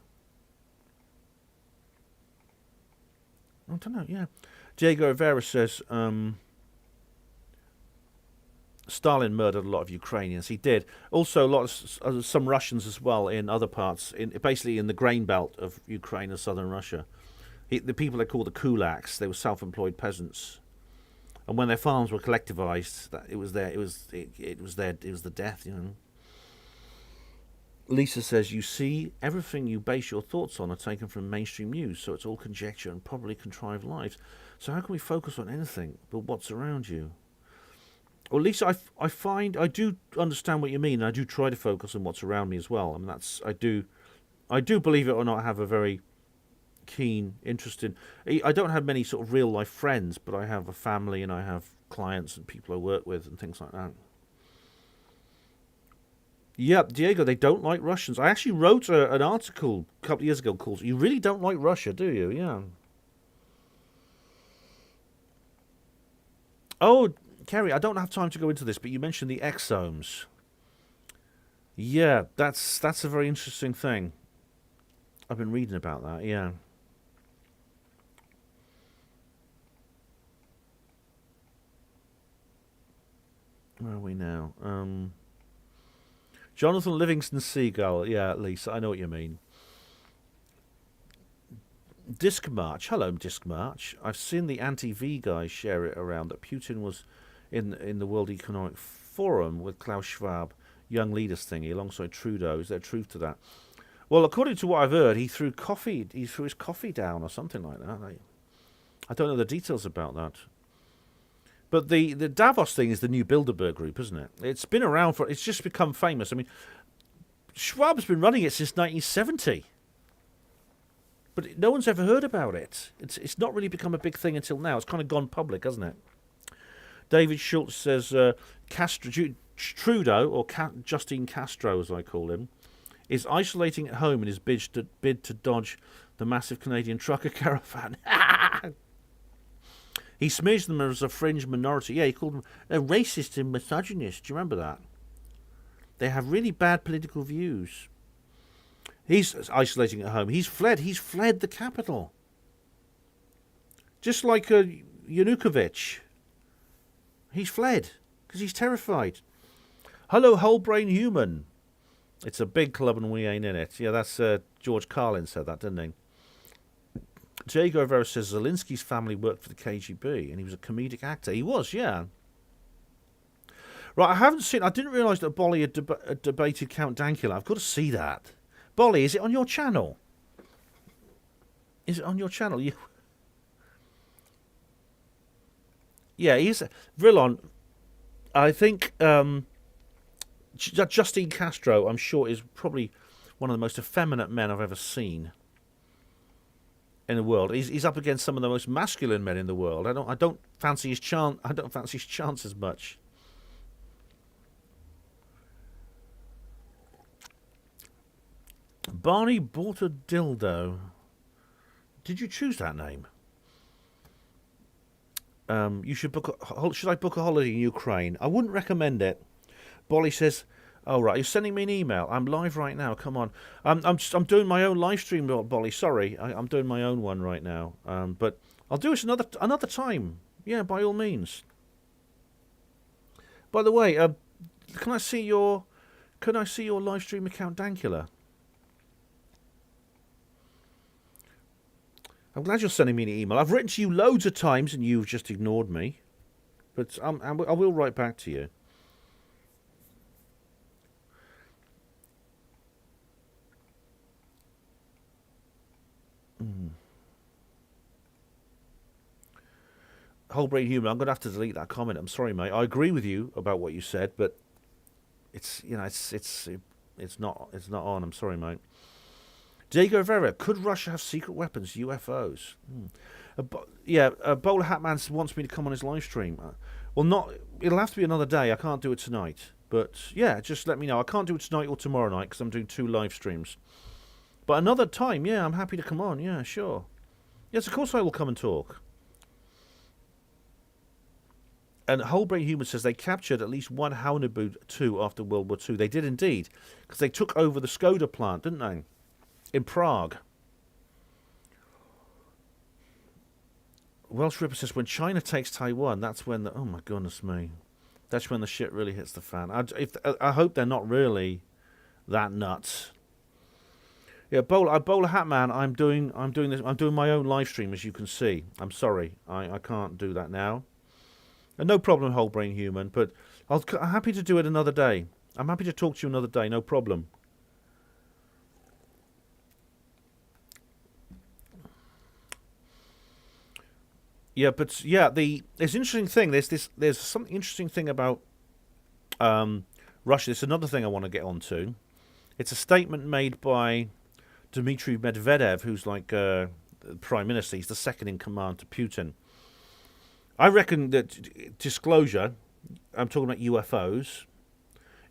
I don't know, yeah. Diego Rivera says, Stalin murdered a lot of Ukrainians. He did. Also, some Russians as well in other parts, basically in the grain belt of Ukraine and southern Russia. The people they called the kulaks, they were self-employed peasants, and when their farms were collectivized, it was the death. Lisa says, you see, everything you base your thoughts on are taken from mainstream news, so it's all conjecture and probably contrived lives. So how can we focus on anything but what's around you? Well, Lisa, I find I do understand what you mean. I do try to focus on what's around me as well. I mean, I do believe it or not, have a very keen interest in. I don't have many sort of real life friends, but I have a family and I have clients and people I work with and things like that. Yeah, Diego, they don't like Russians. I actually wrote an article a couple of years ago called "You Really Don't Like Russia, Do You?" Yeah. Oh, Kerry, I don't have time to go into this, but you mentioned the exomes. Yeah, that's a very interesting thing. I've been reading about that. Yeah. Where are we now? Jonathan Livingston Seagull. Yeah, Lisa, I know what you mean. Disc March. Hello, Disc March. I've seen the anti-V guys share it around that Putin was in the World Economic Forum with Klaus Schwab, young leaders thingy, alongside Trudeau. Is there truth to that? Well, according to what I've heard, he threw his coffee down or something like that. I don't know the details about that. But the Davos thing is the new Bilderberg group, isn't it? It's been around it's just become famous. I mean, Schwab's been running it since 1970. But no one's ever heard about it. It's not really become a big thing until now. It's kind of gone public, hasn't it? David Schultz says Trudeau, or Justine Castro as I call him, is isolating at home in his bid to dodge the massive Canadian trucker caravan. He smears them as a fringe minority. Yeah, he called them a racist and misogynist. Do you remember that? They have really bad political views. He's isolating at home. He's fled the capital. Just like Yanukovych. He's fled because he's terrified. Hello, whole brain human. It's a big club and we ain't in it. Yeah, that's George Carlin said that, didn't he? Diego Rivera says Zelensky's family worked for the KGB and he was a comedic actor. He was, yeah. Right, I didn't realise that Bolly had debated Count Dankula. I've got to see that. Bolly, is it on your channel? Is it on your channel? Yeah, he's Vrillon. I think Justine Castro, I'm sure, is probably one of the most effeminate men I've ever seen in the world. He's up against some of the most masculine men in the world. I don't fancy his chances much. Barney bought a dildo. Did you choose that name? You should should I book a holiday in Ukraine? I wouldn't recommend it. Bolly says, "Oh right, you're sending me an email. I'm live right now. Come on. I'm doing my own live stream, Bolly. Sorry, I'm doing my own one right now. But I'll do it another time. Yeah, by all means. By the way, can I see your live stream account, Dankula? I'm glad you're sending me an email. I've written to you loads of times and you've just ignored me. But I will write back to you. Whole brain human. I'm going to have to delete that comment. I'm sorry, mate. I agree with you about what you said, but it's not on. I'm sorry, mate. Diego Rivera, could Russia have secret weapons, UFOs? Bowler Hatman wants me to come on his live stream. It'll have to be another day. I can't do it tonight. But yeah, just let me know. I can't do it tonight or tomorrow night because I'm doing 2 live streams. But another time, yeah, I'm happy to come on. Yeah, sure. Yes, of course I will come and talk. And Wholebrain Human says they captured at least one Haunabud 2 after World War II. They did indeed, because they took over the Skoda plant, didn't they? In Prague. Welsh Ripper says when China takes Taiwan, that's when oh my goodness me, that's when the shit really hits the fan. I hope they're not really that nuts. Yeah, Bowler Hatman, I'm doing this. I'm doing my own live stream, as you can see. I'm sorry, I can't do that now. And no problem, Whole Brain Human, but I'm happy to do it another day. I'm happy to talk to you another day, no problem. Yeah, but there's an interesting thing. There's something interesting thing about Russia. It's another thing I want to get onto. It's a statement made by Dmitry Medvedev, who's like prime minister. He's the second in command to Putin. I reckon that disclosure. I'm talking about UFOs.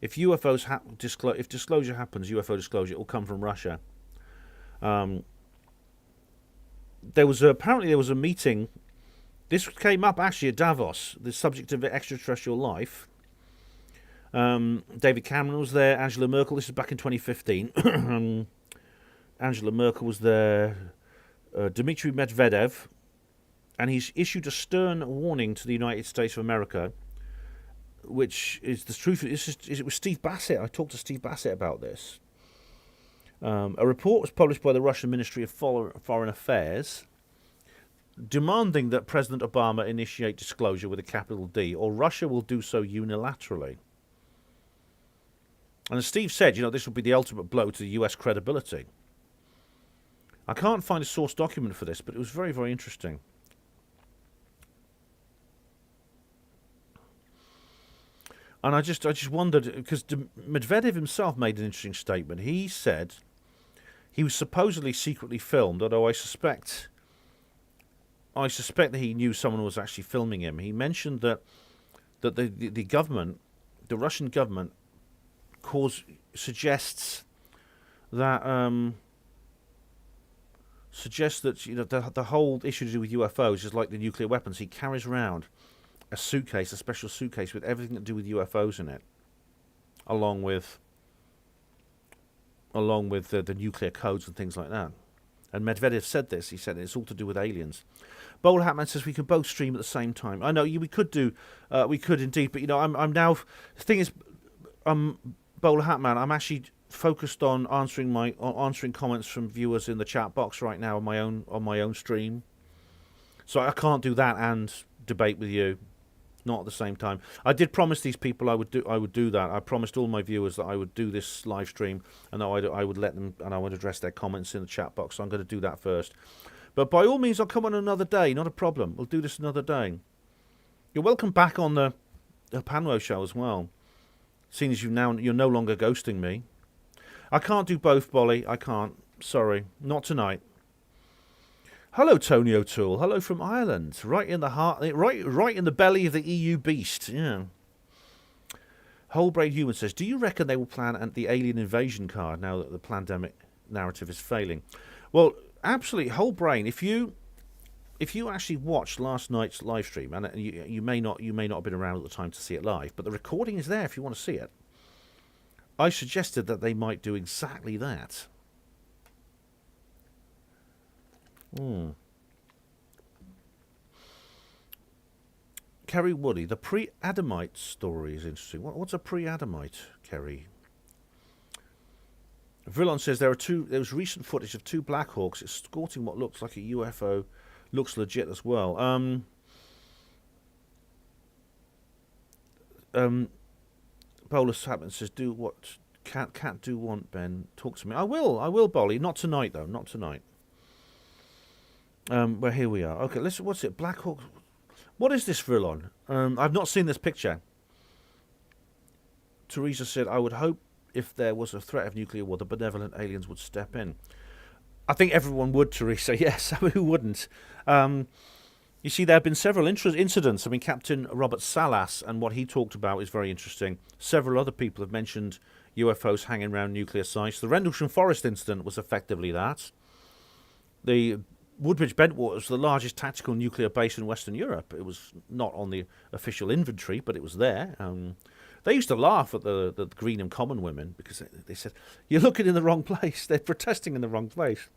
If if disclosure happens, UFO disclosure, it will come from Russia. Apparently there was a meeting. This came up actually at Davos. The subject of extraterrestrial life. David Cameron was there. Angela Merkel. This is back in 2015. Angela Merkel was there. Dmitry Medvedev, and he's issued a stern warning to the United States of America, which is the truth. It was Steve Bassett. I talked to Steve Bassett about this. A report was published by the Russian Ministry of Foreign Affairs demanding that President Obama initiate disclosure with a capital D, or Russia will do so unilaterally. And as Steve said, this would be the ultimate blow to the US credibility. I can't find a source document for this, but it was very, very interesting. And I just wondered, because Medvedev himself made an interesting statement. He said he was supposedly secretly filmed, although I suspect that he knew someone was actually filming him. He mentioned that the government, the Russian government, suggests that the whole issue to do with UFOs is like the nuclear weapons. He carries around a special suitcase with everything to do with UFOs in it, along with the nuclear codes and things like that. And Medvedev said this. He said it's all to do with aliens. Bowl Hatman says we can both stream at the same time. I know we could indeed, but I'm now. The thing is, Bowl Hatman, I'm actually focused on answering comments from viewers in the chat box right now on my own stream. So I can't do that and debate with you, not at the same time. I did promise these people I would do that. I promised all my viewers that I would do this live stream and that I would let them, and I would address their comments in the chat box. So I'm going to do that first. But by all means, I'll come on another day. Not a problem. We'll do this another day. You're welcome back on the Panwo show as well. Seeing as you're no longer ghosting me. I can't do both, Bolly. I can't. Sorry. Not tonight. Hello, Tony O'Toole. Hello from Ireland. Right in the heart, right in the belly of the EU beast. Yeah. Wholebrain Human says, do you reckon they will plan the alien invasion card now that the pandemic narrative is failing? Well, absolutely. Wholebrain, if you actually watched last night's live stream, and you may not have been around at the time to see it live, but the recording is there if you want to see it. I suggested that they might do exactly that. Kerry Woody, the pre-Adamite story is interesting. What's a pre-Adamite, Kerry? Vrillon says there was recent footage of two Black Hawks escorting what looks like a UFO. Looks legit as well. Bolus Chapman says, do what can't do want, Ben. Talk to me. I will, Bolly. Not tonight, though. Not tonight. Well, here we are. Okay, what's it? Black Hawk. What is this, Vrillon? I've not seen this picture. Teresa said, I would hope if there was a threat of nuclear war, the benevolent aliens would step in. I think everyone would, Teresa. Yes, who wouldn't? You see, there have been several incidents. I mean, Captain Robert Salas and what he talked about is very interesting. Several other people have mentioned UFOs hanging around nuclear sites. The Rendlesham Forest incident was effectively that. The Woodbridge Bentwater was the largest tactical nuclear base in Western Europe. It was not on the official inventory, but it was there. They used to laugh at the Greenham Common women because they said, you're looking in the wrong place. They're protesting in the wrong place.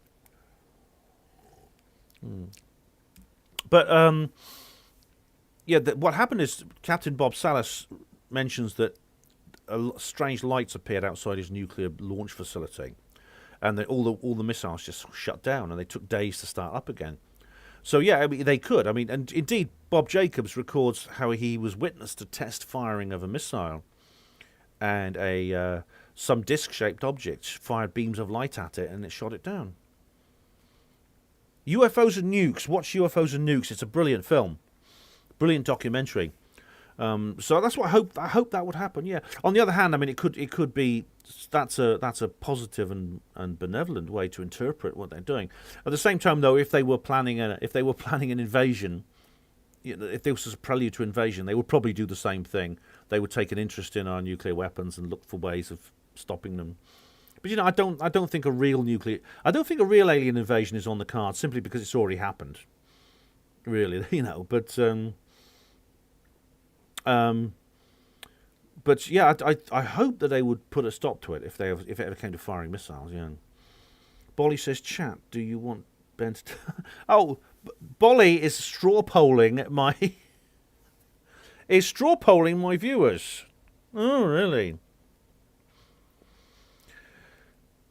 But, what happened is Captain Bob Salas mentions that strange lights appeared outside his nuclear launch facility. And all the missiles just shut down, and they took days to start up again. So, yeah, I mean, they could. I mean, and indeed, Bob Jacobs records how he was witness to test firing of a missile, and some disc-shaped object fired beams of light at it, and it shot it down. UFOs and Nukes. Watch UFOs and Nukes. It's a brilliant film, brilliant documentary. So that's what I hope that would happen. Yeah. On the other hand, I mean, it could be that's a positive and benevolent way to interpret what they're doing. At the same time, though, if they were planning an invasion, if this was a prelude to invasion, they would probably do the same thing. They would take an interest in our nuclear weapons and look for ways of stopping them. But I don't think a real alien invasion is on the cards simply because it's already happened. Really, but. But yeah, I hope that they would put a stop to it if it ever came to firing missiles. Yeah. Bolly says, "Chat, do you want Ben to?" Oh, Bolly is straw polling my viewers. Oh, really?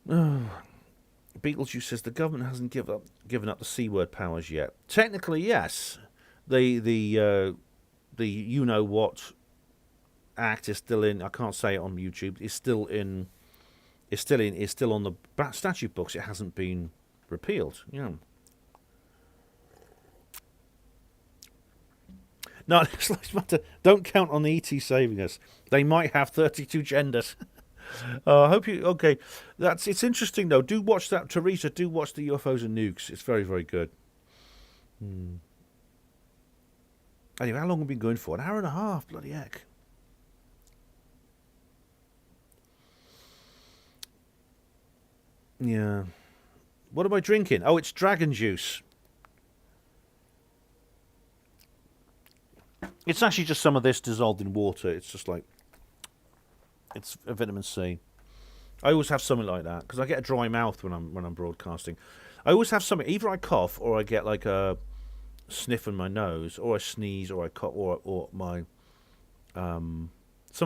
Oh. Beetlejuice says the government hasn't given up the C-word powers yet. Technically, yes. The you know what act is still in. I can't say it on YouTube. It's still on the statute books. It hasn't been repealed. Yeah. No, don't count on the ET saving us. They might have 32 genders. I hope you. Okay, it's interesting though. Do watch that, Teresa. Do watch the UFOs and Nukes. It's very, very good. Anyway, how long have we been going for? An hour and a half. Bloody heck. Yeah. What am I drinking? Oh, it's dragon juice. It's actually just some of this dissolved in water. It's just like, it's a vitamin C. I always have something like that because I get a dry mouth when I'm broadcasting. I always have something. Either I cough or I get like a sniff in my nose, or I sneeze, or I cough, or my something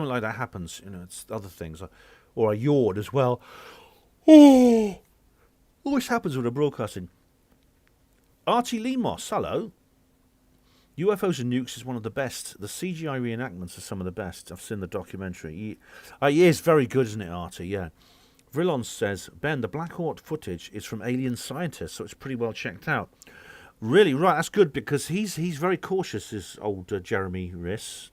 like that happens. It's other things, or I yawn as well. Oh, always happens when I'm broadcasting. Artie Lemos, hello. UFOs and Nukes is one of the best. The CGI reenactments are some of the best. I've seen the documentary. It is very good, isn't it, Artie? Yeah. Vrillon says, Ben, the Black Hawk footage is from alien scientists, so it's pretty well checked out. Really, right? That's good because he's very cautious. Is old Jeremy Riss.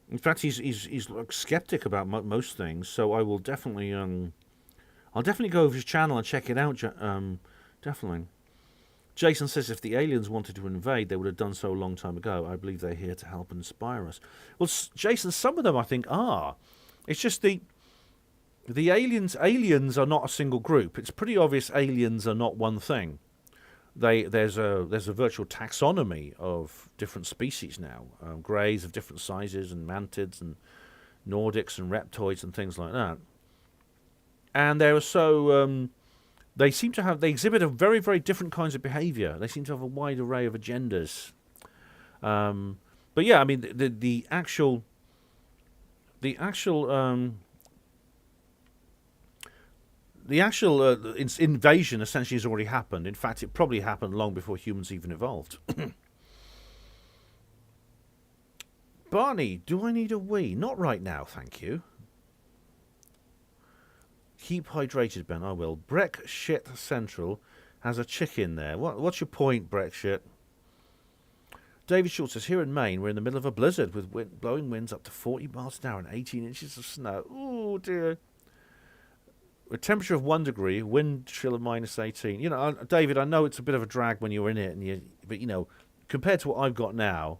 In fact, he's like skeptic about most things. So I will definitely I'll definitely go over his channel and check it out. Definitely. Jason says if the aliens wanted to invade, they would have done so a long time ago. I believe they're here to help and inspire us. Well, Jason, some of them I think are. It's just the aliens. Aliens are not a single group. It's pretty obvious aliens are not one thing. There's a virtual taxonomy of different species now. Greys of different sizes, and mantids, and Nordics, and reptoids, and things like that. And they are so. They exhibit a very, very different kinds of behaviour. They seem to have a wide array of agendas. But yeah, I mean, the actual invasion essentially has already happened. In fact, it probably happened long before humans even evolved. Barney, do I need a wee? Not right now, thank you. Keep hydrated, Ben. I will. Brexit Central has a chick in there. What's your point, Brexit? David Schultz says, here in Maine, we're in the middle of a blizzard with blowing winds up to 40 miles an hour and 18 inches of snow. Oh, dear. A temperature of 1 degree, wind chill of -18. David, I know it's a bit of a drag when you're in it, but compared to what I've got now,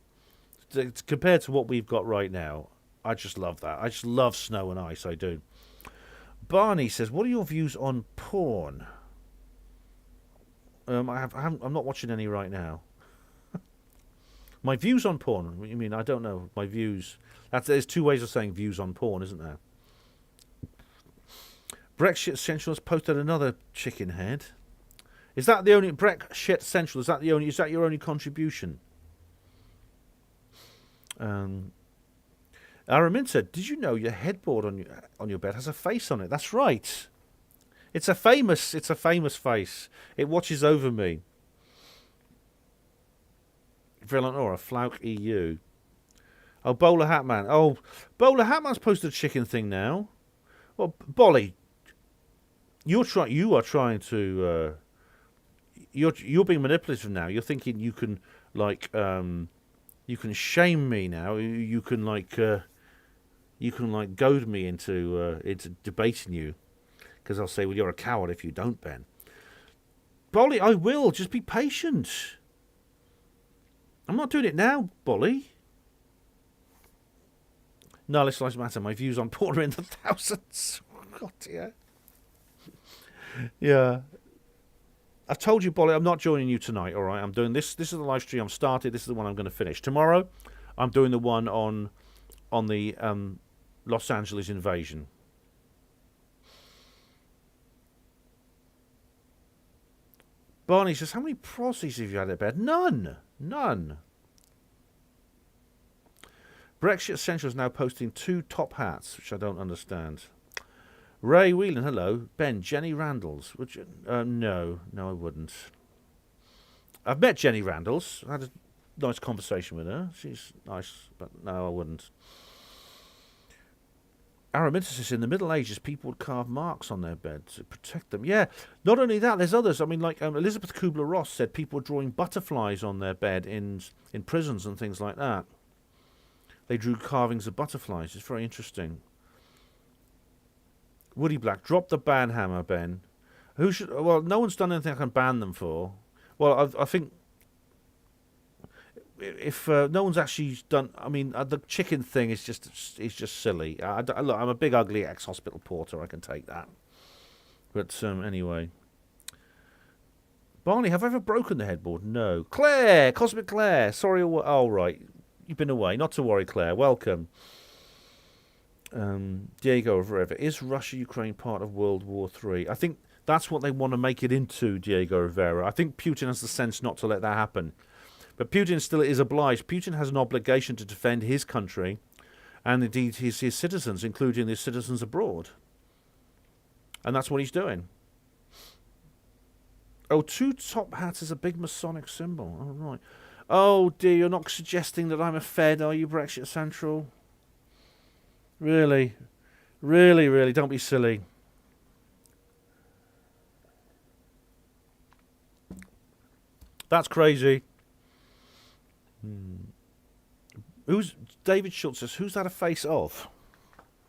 compared to what we've got right now, I just love that. I just love snow and ice, I do. Barney says, what are your views on porn? I'm not watching any right now. My views on porn? What do you mean? I don't know. My views. There's two ways of saying views on porn, isn't there? Brexit Central has posted another chicken head. Is that the only Brexit Central? Is that your only contribution? Aramin said, did you know your headboard on your bed has a face on it? That's right. It's a famous face. It watches over me. Villanora, Flauk EU. Oh, Bowler Hatman. Oh, Bowler Hatman's posted a chicken thing now. Well, Bolly, you are trying to you're being manipulative now. You're thinking you can like you can shame me now. You can like goad me into debating you, because I'll say, well, you're a coward if you don't, Ben. Bolly, I will. Just be patient. I'm not doing it now, Bolly. No, less lives matter. My views on porn are in the thousands. God dear. Yeah. I've told you, Bolly, I'm not joining you tonight, all right? I'm doing this. This is the live stream I've started. This is the one I'm going to finish. Tomorrow, I'm doing the one on the Los Angeles invasion. Barney says, how many prossies have you had at bed? None. None. Brexit Essential is now posting 2 top hats, which I don't understand. Ray Whelan, hello. Ben, Jenny Randalls. Would you? No, I wouldn't. I've met Jenny Randalls. I had a nice conversation with her. She's nice, but no, I wouldn't. Aramintis, in the Middle Ages, people would carve marks on their beds to protect them. Yeah, not only that, there's others. I mean, like Elizabeth Kubler-Ross said, people were drawing butterflies on their bed in prisons and things like that. They drew carvings of butterflies. It's very interesting. Woody Black, drop the ban hammer, Ben. Who should? Well, no one's done anything I can ban them for. Well, I think if no one's actually done, I mean, the chicken thing is just silly. Look, I'm a big ugly ex-hospital porter. I can take that. But anyway, Barney, have I ever broken the headboard? No. Claire, Cosmic Claire. Sorry. Oh right, you've been away. Not to worry, Claire. Welcome. Diego Rivera, is Russia-Ukraine part of World War III? I think that's what they want to make it into, Diego Rivera. I think Putin has the sense not to let that happen. But Putin still is obliged. Putin has an obligation to defend his country and indeed his citizens, including the citizens abroad. And that's what he's doing. Oh, 2 top hats is a big Masonic symbol. Oh, right. Oh, dear, you're not suggesting that I'm a Fed, are you, Brexit Central? Really? Really, really, don't be silly. That's crazy. Who's David Schultz says, who's that a face of?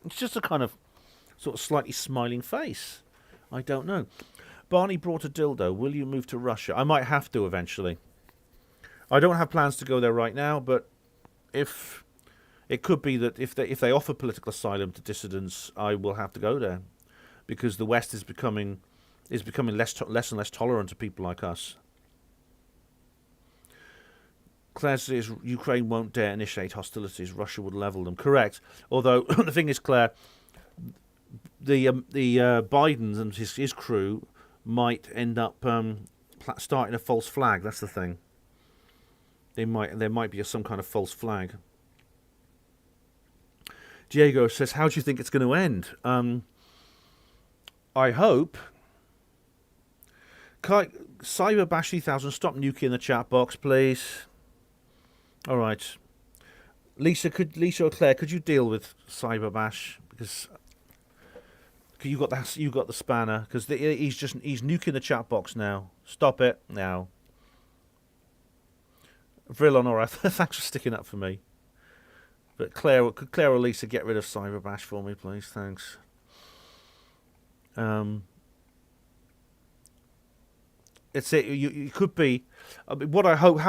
It's just a kind of sort of slightly smiling face. I don't know. Barney brought a dildo. Will you move to Russia? I might have to eventually. I don't have plans to go there right now, but if it could be that if they offer political asylum to dissidents, I will have to go there, because the West is becoming less and less tolerant of people like us. Claire says Ukraine won't dare initiate hostilities. Russia would level them. Correct. Although the thing is, Claire, the Biden and his crew might end up starting a false flag. That's the thing. There might be some kind of false flag. Diego says, how do you think it's going to end? I hope. Cyber Bash 3000, stop nuking in the chat box, please. All right. Lisa or Claire, could you deal with Cyber Bash? Because you got the spanner. Because he's nuking the chat box now. Stop it now. Vrillon, all right. Thanks for sticking up for me. But could Claire or Lisa get rid of Cyber Bash for me, please? Thanks. It's it. You could be. What I hope,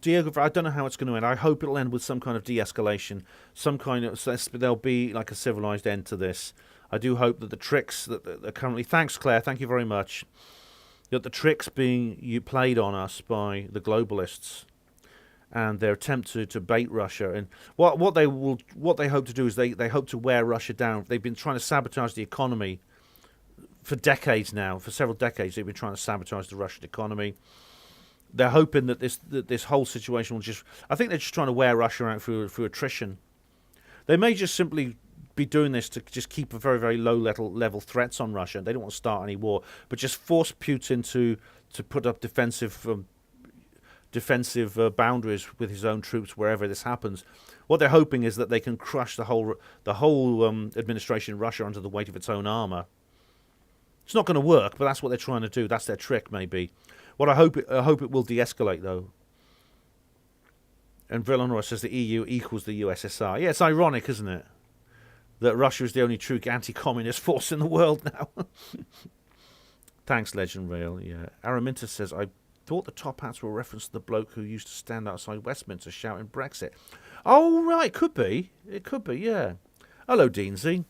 Diego, I don't know how it's going to end. I hope it'll end with some kind of de-escalation, some kind of. There'll be like a civilized end to this. I do hope that the tricks that are currently. Thanks, Claire. Thank you very much. That the tricks being played on us by the globalists, and their attempt to bait Russia, and what they hope to do is they hope to wear Russia down. They've been trying to sabotage the economy for decades now. For several decades, they've been trying to sabotage the Russian economy. They're hoping that this whole situation will just. I think they're just trying to wear Russia out through attrition. They may just simply be doing this to just keep a very, very low level threats on Russia. They don't want to start any war, but just force Putin to put up defensive boundaries with his own troops wherever this happens. What they're hoping is that they can crush the whole administration in Russia under the weight of its own armor. It's not going to work, but that's what they're trying to do. That's their trick, maybe. What I hope it will de-escalate though. And Villanor says the EU equals the USSR. Yeah, it's ironic, isn't it, that Russia is the only true anti-communist force in the world now. Thanks, Legend Rail. Yeah, Araminta says I thought the top hats were a reference to the bloke who used to stand outside Westminster shouting Brexit. Oh right, could be. It could be. Yeah. Hello, Deansy.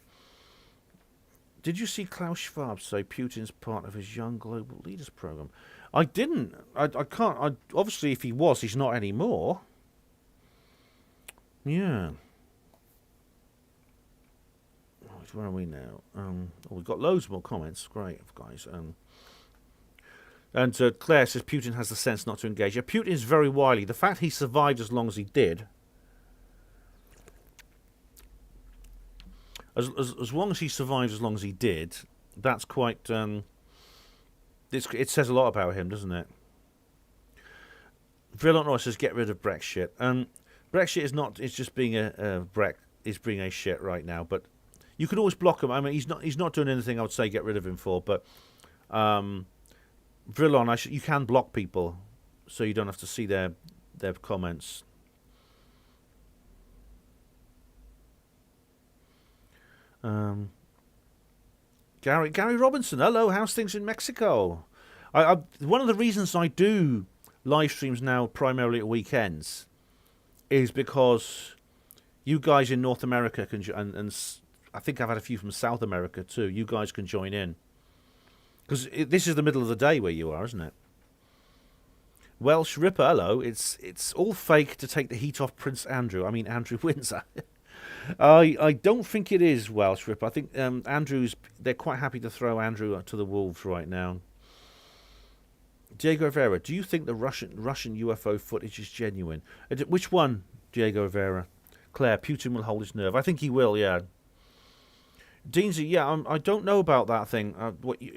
Did you see Klaus Schwab say Putin's part of his Young Global Leaders program? I didn't. I can't. Obviously, if he was, he's not anymore. Yeah. Right, where are we now? We've got loads more comments. Great, guys. And Claire says Putin has the sense not to engage. Yeah, Putin is very wily. The fact he survived as long as he did, as long as he survived as long as he did, that's quite. It says a lot about him, doesn't it? Villanor says get rid of Brexit. Brexit is not. It's just being is being a shit right now. But you can always block him. I mean, he's not doing anything I would say get rid of him for. But Vrillon, you can block people, so you don't have to see their comments. Gary Robinson, hello. How's things in Mexico? One of the reasons I do live streams now primarily at weekends is because you guys in North America can, and I think I've had a few from South America too. You guys can join in. Because this is the middle of the day where you are, isn't it? Welsh Ripper, hello. It's all fake to take the heat off Prince Andrew. I mean, Andrew Windsor. I don't think it is, Welsh Ripper. I think they're quite happy to throw Andrew to the wolves right now. Diego Rivera, do you think the Russian UFO footage is genuine? Which one, Diego Rivera? Claire, Putin will hold his nerve. I think he will, yeah. Deansy, yeah, I don't know about that thing.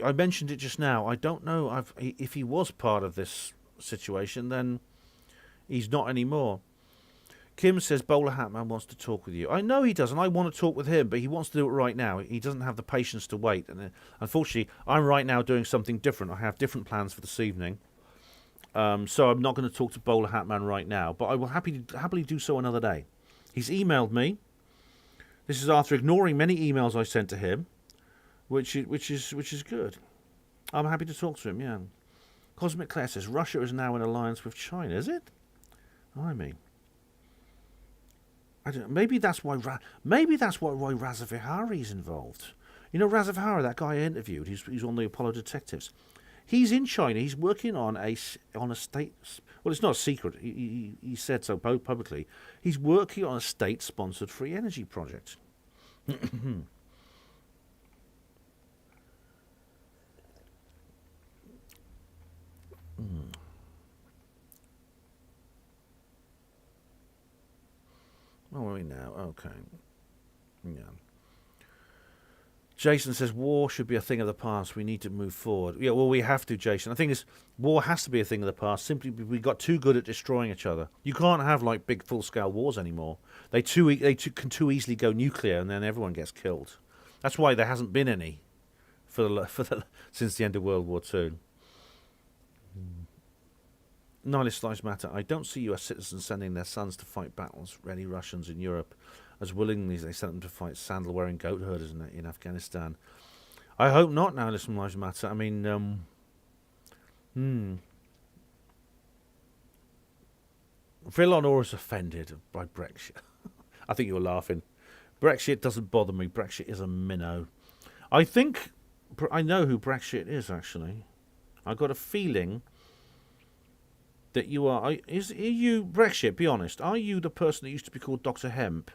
I mentioned it just now. I don't know if he was part of this situation, then he's not anymore. Kim says Bowler Hatman wants to talk with you. I know he does, and I want to talk with him, but he wants to do it right now. He doesn't have the patience to wait. And unfortunately, I'm right now doing something different. I have different plans for this evening. So I'm not going to talk to Bowler Hatman right now, but I will happily do so another day. He's emailed me. This is after ignoring many emails I sent to him, which is good. I'm happy to talk to him, yeah. Cosmic Claire says Russia is now in alliance with China, is it? I mean, I don't know. Maybe that's why Raza Vihari is involved. You know Raza Vihari, that guy I interviewed. He's on the Apollo Detectives. He's in China. He's working on a state. Well, it's not a secret. He said so publicly. He's working on a state-sponsored free energy project. Where are we now? Okay. Yeah. Jason says war should be a thing of the past. We need to move forward. Yeah, well, we have to, Jason. The thing is, war has to be a thing of the past. Simply, we got too good at destroying each other. You can't have like big, full-scale wars anymore. They can too easily go nuclear, and then everyone gets killed. That's why there hasn't been any since the end of World War II. Nihilist Lives Matter. I don't see U.S. citizens sending their sons to fight battles-ready Russians in Europe as willingly as they sent them to fight sandal-wearing goat herders in Afghanistan. I hope not, Nihilist Lives Matter. I mean, Villanor is offended by Brexit. I think you were laughing. Brexit doesn't bother me. Brexit is a minnow. I think I know who Brexit is, actually. I got a feeling that you are... Are you, Brexit, be honest, are you the person that used to be called Dr. Hemp?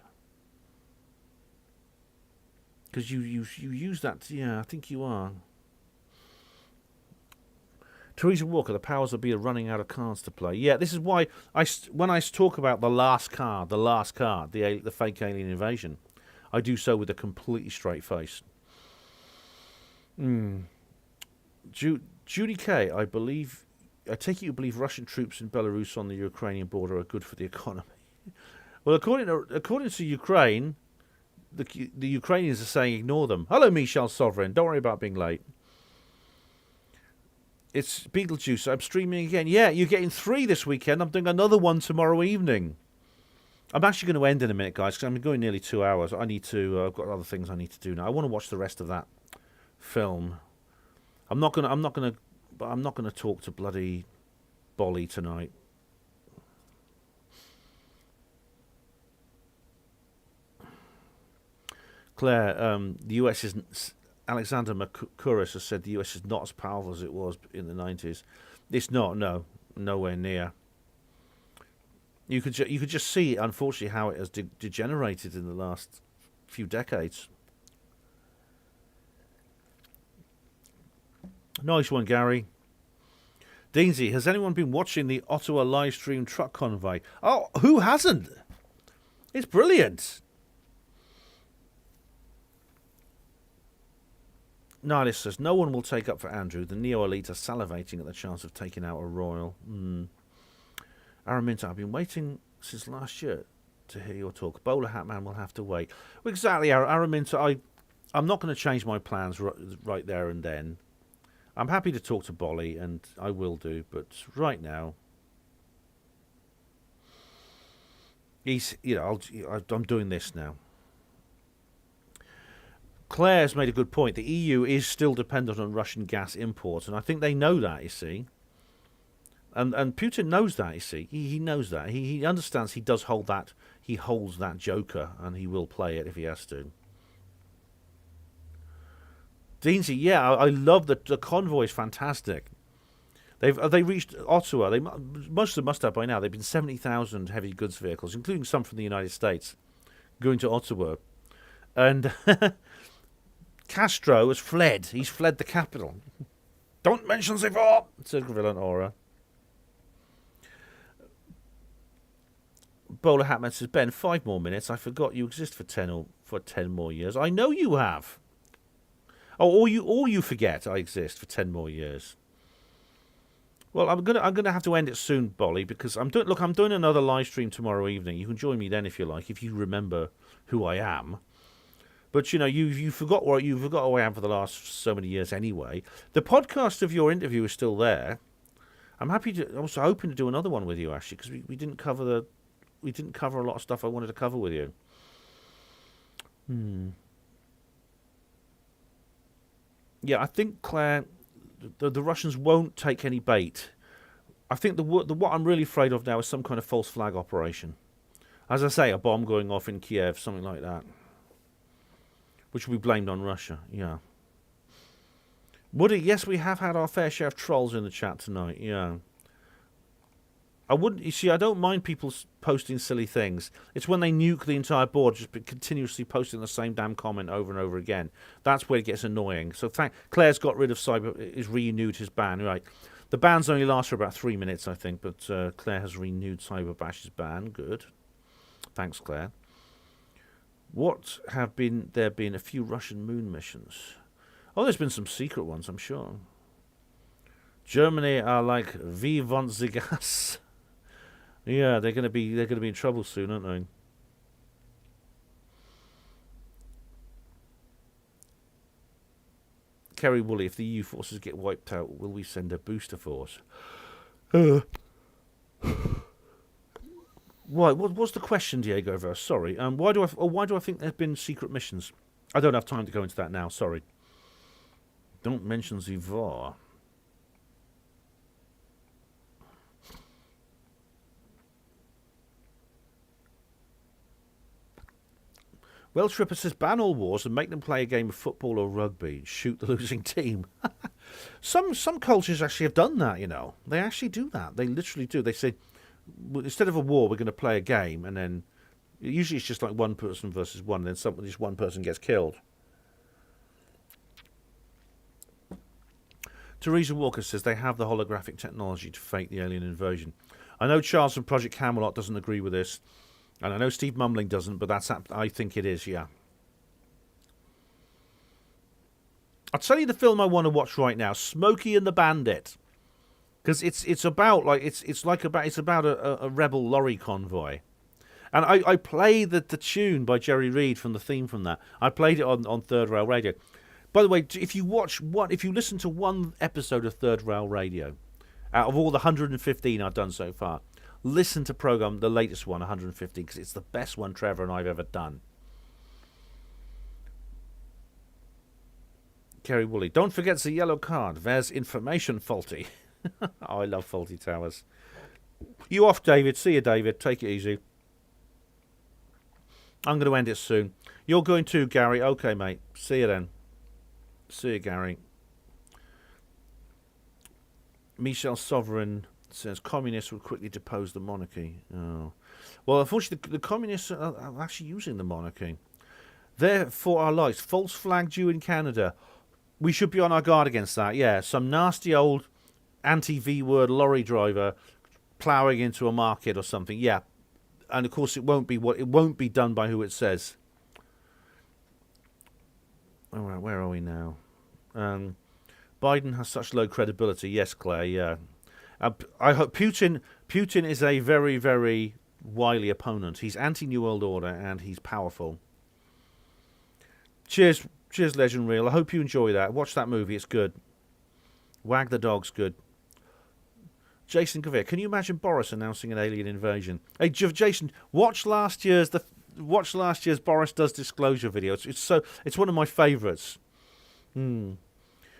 Because you use that... Yeah, I think you are. Teresa Walker, the powers that be are running out of cards to play. Yeah, this is why when I talk about the last card, the fake alien invasion, I do so with a completely straight face. Judy K, I take it you believe Russian troops in Belarus on the Ukrainian border are good for the economy. Well, according to Ukraine, the Ukrainians are saying ignore them. Hello, Michel Sovereign. Don't worry about being late. It's Beetlejuice. I'm streaming again. Yeah, you're getting 3 this weekend. I'm doing another one tomorrow evening. I'm actually going to end in a minute, guys, because I'm going nearly 2 hours. I need to. I've got other things I need to do now. I want to watch the rest of that film. I'm not gonna talk to bloody Bolly tonight. Claire, the US is. Alexander Makuris has said the US is not as powerful as it was in the 90s. It's not. No, nowhere near. You could just see, unfortunately, how it has degenerated in the last few decades. Nice one, Gary. Deansy, has anyone been watching the Ottawa Livestream truck convoy? Oh, who hasn't? It's brilliant. Nihilus says, no one will take up for Andrew. The neo-elite are salivating at the chance of taking out a royal. Araminta, I've been waiting since last year to hear your talk. Bowler Hat Man will have to wait. Well, exactly, Araminta. I'm not going to change my plans right there and then. I'm happy to talk to Bolly, and I will do, but right now, I'm doing this now. Claire's made a good point. The EU is still dependent on Russian gas imports, and I think they know that, you see. And Putin knows that, you see. He knows that. He understands he does hold that. He holds that joker, and he will play it if he has to. Deansy, yeah, I love the convoy is fantastic. They reached Ottawa. Most of them must have by now. They've been 70,000 heavy goods vehicles, including some from the United States, going to Ottawa. And Castro has fled. He's fled the capital. Don't mention Zivar, said Grillant Aura. Bowler Hatman says, Ben, 5 more minutes. I forgot you exist for 10 more years. I know you have. Oh, or you forget I exist for 10 more years. Well, I'm gonna have to end it soon, Bolly, because I'm doing another live stream tomorrow evening. You can join me then if you like, if you remember who I am. But you forgot who I am for the last so many years anyway. The podcast of your interview is still there. I'm also hoping to do another one with you, actually, because we didn't cover a lot of stuff I wanted to cover with you. Yeah, I think, Claire, the Russians won't take any bait. I think what I'm really afraid of now is some kind of false flag operation. As I say, a bomb going off in Kiev, something like that, which will be blamed on Russia. Yeah. Woody, yes, we have had our fair share of trolls in the chat tonight. Yeah. I don't mind people posting silly things. It's when they nuke the entire board, just continuously posting the same damn comment over and over again. That's where it gets annoying. So Claire's got rid of is renewed his ban. Right. The bans only last for about 3 minutes, I think, but Claire has renewed Cyberbash's ban. Good. Thanks, Claire. What have there been a few Russian moon missions? Oh, there's been some secret ones, I'm sure. Germany are like, wie want sie gas? Yeah, they're gonna be in trouble soon, aren't they? Kerry Woolley, if the EU forces get wiped out, will we send a booster force? Why? What's the question, Diego Verse? Sorry. Why do I think there've been secret missions? I don't have time to go into that now. Sorry. Don't mention Zivar. Well, Tripper says ban all wars and make them play a game of football or rugby. Shoot the losing team. Some cultures actually have done that, They actually do that. They literally do. They say, instead of a war, we're going to play a game, and then usually it's just like one person versus one, and then just one person gets killed. Teresa Walker says they have the holographic technology to fake the alien invasion. I know Charles from Project Camelot doesn't agree with this. And I know Steve Mumling doesn't, but I think it is, yeah. I'll tell you the film I want to watch right now, Smokey and the Bandit, because it's about a rebel lorry convoy, and I play the tune by Jerry Reed from the theme from that. I played it on Third Rail Radio. By the way, if you listen to one episode of Third Rail Radio, out of all the 115 I've done so far, listen to the latest one, 115, because it's the best one Trevor and I've ever done. Kerry Woolley, don't forget the yellow card. There's information faulty. Oh, I love faulty towers. You off, David. See you, David. Take it easy. I'm going to end it soon. You're going too, Gary. Okay, mate. See you then. See you, Gary. Michel Sovereign says communists would quickly depose the monarchy. Oh. Well, unfortunately, the communists are actually using the monarchy. They're for our lives. False flag Jew in Canada. We should be on our guard against that. Yeah, some nasty old anti-V-word lorry driver ploughing into a market or something. Yeah, and of course it won't be done by who it says. All right, where are we now? Biden has such low credibility. Yes, Claire. Yeah, I hope Putin is a very, very wily opponent. He's anti-New World Order and he's powerful. Cheers, Legend Real. I hope you enjoy that. Watch that movie. It's good. Wag the Dog's good. Jason Gavir, can you imagine Boris announcing an alien invasion? Hey, Jason, watch last year's Boris Does Disclosure video. It's one of my favourites. And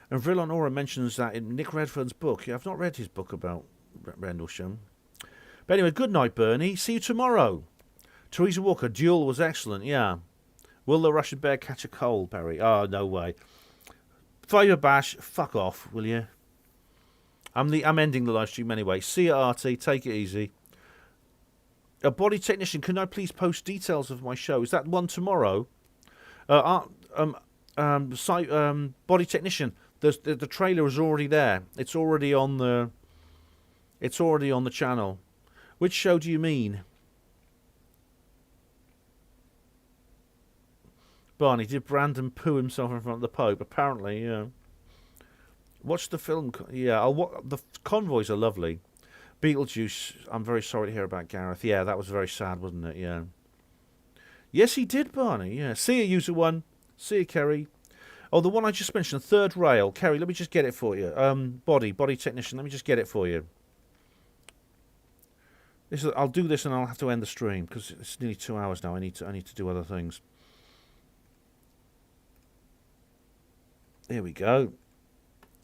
Vrillon Aura mentions that in Nick Redfern's book. Yeah, I've not read his book about Rendlesham. But anyway, good night, Bernie. See you tomorrow. Teresa Walker, Duel was excellent. Yeah. Will the Russian bear catch a cold, Barry? Oh, no way. Favour Bash, fuck off, will you? I'm ending the live stream anyway. See you, Artie. Take it easy. A body technician, can I please post details of my show? Is that one tomorrow? Body technician. The trailer is already there. It's already on the channel. Which show do you mean? Barney, did Brandon poo himself in front of the Pope? Apparently, yeah. Watch the film. Yeah, the convoys are lovely. Beetlejuice, I'm very sorry to hear about Gareth. Yeah, that was very sad, wasn't it? Yeah. Yes, he did, Barney. Yeah. See you, User One. See you, Kerry. Oh, the one I just mentioned, Third Rail. Kerry, let me just get it for you. Body technician, let me just get it for you. I'll do this and I'll have to end the stream because it's nearly 2 hours now. I need to do other things. There we go.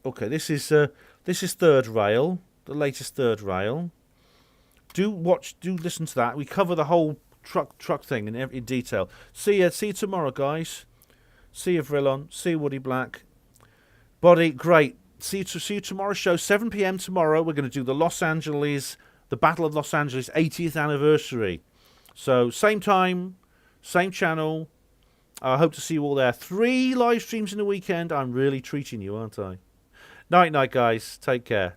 Okay, this is Third Rail, the latest Third Rail. Do listen to that. We cover the whole truck thing in detail. See you tomorrow, guys. See you, Vrillon. See you, Woody Black. Body, great. See you tomorrow's show, 7 p.m. tomorrow. We're going to do the Battle of Los Angeles 80th anniversary. So same time, same channel. I hope to see you all there. 3 live streams in the weekend. I'm really treating you, aren't I? Night, guys. Take care.